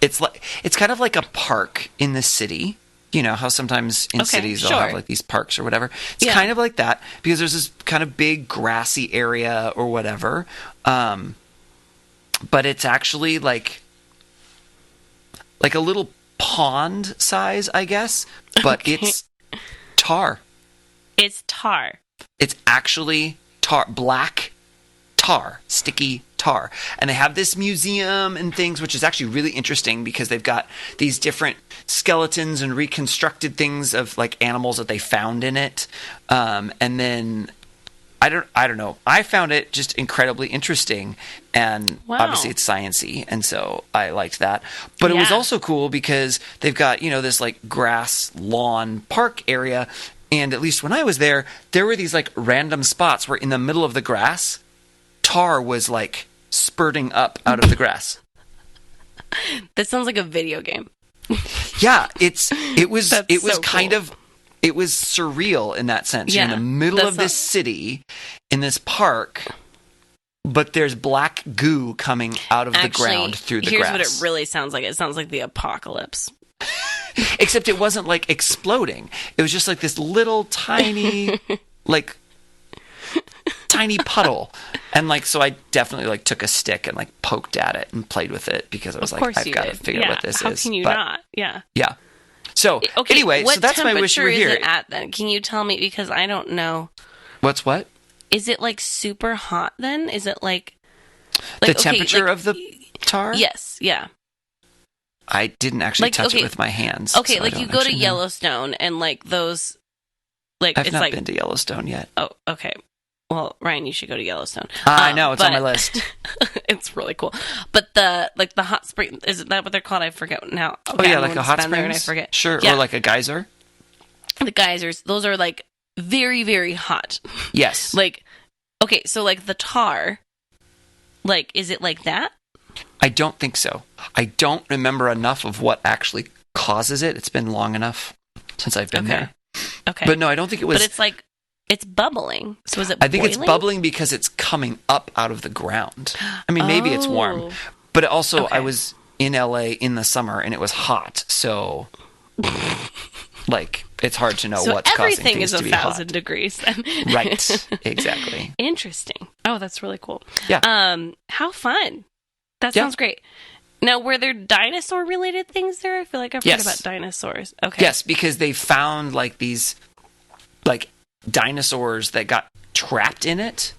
It's kind of like a park in the city. You know how sometimes in cities they'll have like these parks or whatever. It's kind of like that because there's this kind of big grassy area or whatever. But it's actually like a little pond size, I guess. But it's tar. It's tar. It's actually tar. Black tar. Sticky tar. And they have this museum and things, which is actually really interesting because they've got these different skeletons and reconstructed things of like animals that they found in it. And then I don't know. I found it just incredibly interesting, and obviously it's sciencey, and so I liked that. But it was also cool because they've got, this like grass lawn park area, and at least when I was there were these like random spots where in the middle of the grass, tar was like spurting up out of the grass. That sounds like a video game. Yeah, it was so kind cool. of, it was surreal in that sense. You're in Yeah, the middle that's of this city, in this park, but there's black goo coming out of the ground through the here's grass. what it really sounds like. It sounds like the apocalypse. Except it wasn't like exploding. It was just like this little tiny, like tiny puddle. And like, so I definitely like took a stick and like poked at it and played with it because I was Of like, course I've you got to did. figure out Yeah, what this how is. can you But, not? Yeah. Yeah. So Okay, anyway, what so that's my wish you were temperature here. is it at then? Can you tell me, because I don't know. What's what? Is it like super hot then? Is it like The temperature of the tar? Yes, yeah. I didn't actually Like, touch okay, it with my hands. Okay, so I like don't you go to actually know. Yellowstone and like those, like I've it's not like, been to Yellowstone yet. oh, okay. Well, Ryan, you should go to Yellowstone. I know, it's on my but- list. It's really cool. But the hot spring, is that what they're called? I forget now. Oh Okay, yeah, I'm like going a to hot spend there springs? and I forget. Sure, Yeah, or like a geyser? the geysers. Those are like very, very hot. Yes. Like, okay, so like the tar, like, is it like that? I don't think so. I don't remember enough of what actually causes it. It's been long enough since I've been Okay. there. Okay. But no, I don't think it was. But it's like, it's bubbling. So is it I think it's boiling? bubbling because it's coming up out of the ground. I mean, maybe it's warm, Oh. but also Okay. I was in LA in the summer and it was hot, so like it's hard to know So what's causing everything things is to be 1,000 hot. degrees then. Right, exactly. Interesting. Oh, that's really cool. Yeah. How fun. That Yeah. sounds great. Now, were there dinosaur related things there? I feel like I've heard Yes. about dinosaurs. Okay. Yes, because they found like these like dinosaurs that got trapped in it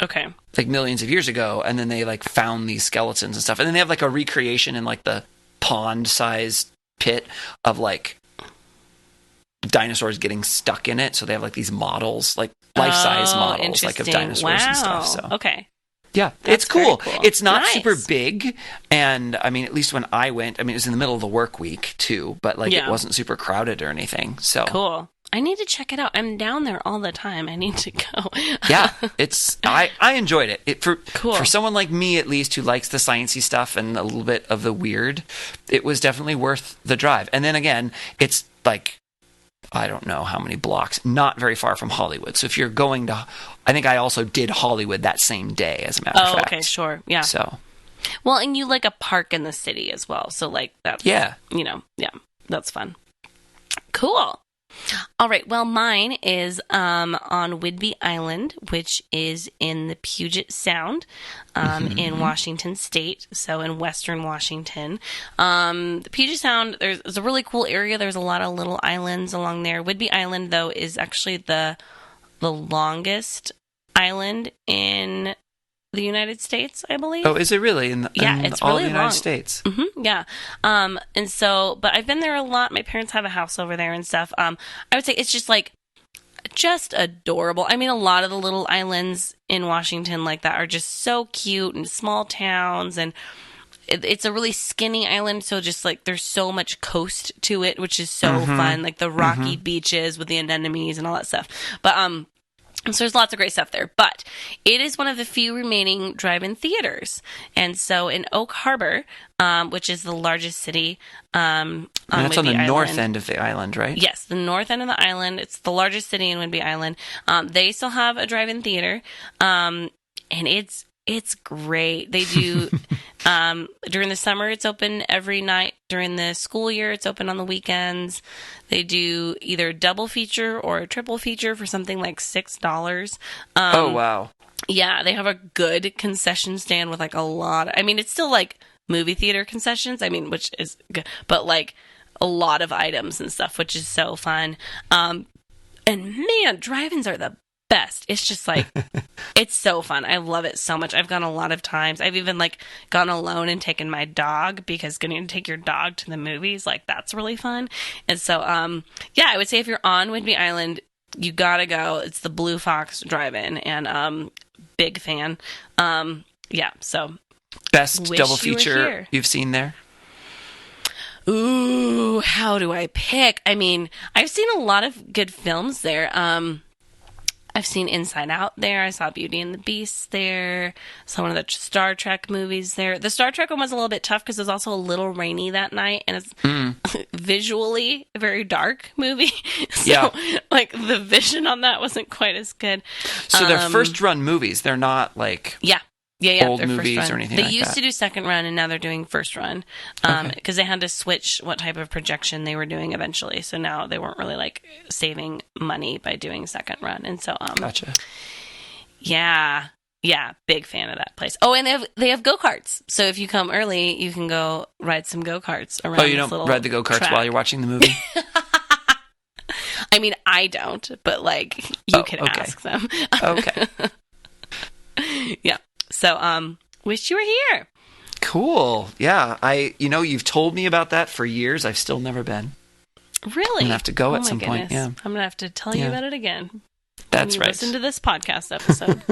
Okay. like millions of years ago, and then they like found these skeletons and stuff, and then they have like a recreation in like the pond-sized pit of like dinosaurs getting stuck in it. So they have like these models, like life-size models, like of interesting. dinosaurs and stuff. So Okay. yeah, That's it's cool. very cool. It's not Nice. super big, and I mean, at least when I went, I mean, it was in the middle of the work week too, but like Yeah. it wasn't super crowded or anything. So Cool. I need to check it out. I'm down there all the time. I need to go. yeah, it's I enjoyed it. Cool. For someone like me at least who likes the sciencey stuff and a little bit of the weird, it was definitely worth the drive. And then again, it's like I don't know how many blocks, not very far from Hollywood. So if you're going to, I think I also did Hollywood that same day, as a matter of Oh, fact. okay, sure. Yeah. So Well, and you like a park in the city as well. So like that's, yeah, yeah, that's fun. Cool. All right. Well, mine is on Whidbey Island, which is in the Puget Sound in Washington State, so in western Washington. The Puget Sound, there's a really cool area. There's a lot of little islands along there. Whidbey Island, though, is actually the longest island in the United States, I believe. Oh, is it really in, Yeah, in it's all really the United long. States? Yeah. And so, but I've been there a lot. My parents have a house over there and stuff. I would say it's just like, just adorable. I mean, a lot of the little islands in Washington like that are just so cute and small towns, and it's a really skinny island. So just like there's so much coast to it, which is so fun. Like the rocky beaches with the anemones and all that stuff. But, so there's lots of great stuff there, but it is one of the few remaining drive-in theaters. And so in Oak Harbor, which is the largest city And that's on the Whidbey north Island. end of the island, right? Yes, the north end of the island. It's the largest city in Whidbey Island. They still have a drive-in theater, and it's great. They do during the summer. It's open every night. During the school year, it's open on the weekends. They do either a double feature or a triple feature for something like $6. Oh wow. Yeah, they have a good concession stand with like a lot. I mean, it's still like movie theater concessions. I mean, which is good, but like a lot of items and stuff, which is so fun. And man, drive-ins are the best. It's just like, it's so fun. I love it so much. I've gone a lot of times. I've even like gone alone and taken my dog, because getting to take your dog to the movies, like that's really fun. And so, yeah, I would say if you're on Whidbey Island, you gotta go. It's the Blue Fox Drive-In, and big fan. Yeah, so Best Wish double you were feature here. you've seen there? ooh, how do I pick? I mean, I've seen a lot of good films there. I I've seen Inside Out there. I saw Beauty and the Beast there. Saw one of the Star Trek movies there. The Star Trek one was a little bit tough because it was also a little rainy that night, and it's visually a very dark movie. So, like, the vision on that wasn't quite as good. So they're first run movies. They're not like old movies or anything like that. They used to do second run, and now they're doing first run because they had to switch what type of projection they were doing eventually. So now they weren't really like saving money by doing second run, and so gotcha. Yeah, big fan of that place. Oh, and they have go-karts. So if you come early, you can go ride some go-karts around. Oh, you don't ride the go-karts while you're watching the movie? I mean, I don't, but like you can ask them. Okay. Yeah. So, wish you were here. Cool. Yeah. You've told me about that for years. I've still never been. Really? I'm going to have to go at some point. Yeah. I'm going to have to tell you about it again. That's right. Listen to this podcast episode.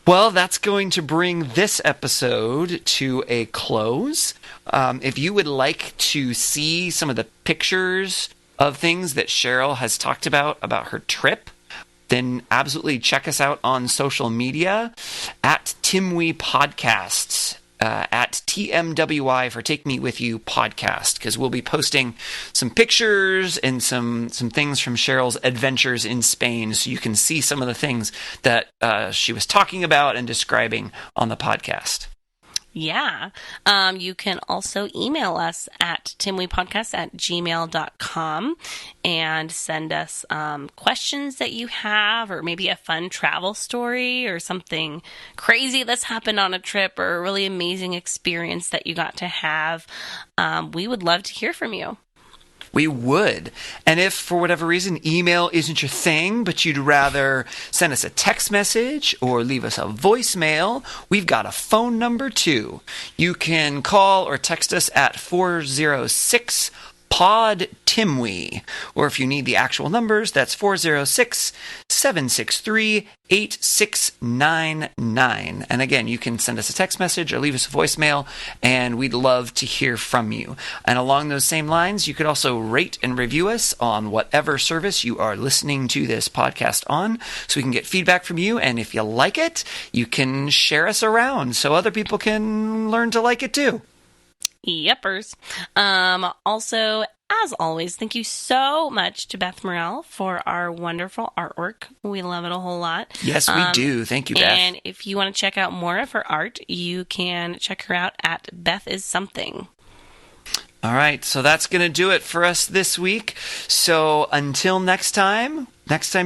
Well, that's going to bring this episode to a close. If you would like to see some of the pictures of things that Cheryl has talked about her trip, then absolutely check us out on social media at Timwe Podcasts, at TMWI for Take Me With You Podcast, because we'll be posting some pictures and some things from Cheryl's adventures in Spain, so you can see some of the things that she was talking about and describing on the podcast. Yeah. You can also email us at timwepodcast@gmail.com and send us questions that you have, or maybe a fun travel story or something crazy that's happened on a trip, or a really amazing experience that you got to have. We would love to hear from you. We would. And if, for whatever reason, email isn't your thing, but you'd rather send us a text message or leave us a voicemail, we've got a phone number too. You can call or text us at 406 Pod Timwe, or if you need the actual numbers, that's 406-763-8699. And again, you can send us a text message or leave us a voicemail, and we'd love to hear from you. And along those same lines, you could also rate and review us on whatever service you are listening to this podcast on, so we can get feedback from you. And if you like it, you can share us around so other people can learn to like it too. Yepers. Also, as always, thank you so much to Beth Morrell for our wonderful artwork. We love it a whole lot. Yes, we do. Thank you, Beth. And if you want to check out more of her art, you can check her out at Beth Is Something. All right, so that's going to do it for us this week. So until next time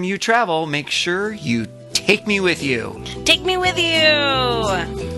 you travel, make sure you take me with you. Take me with you!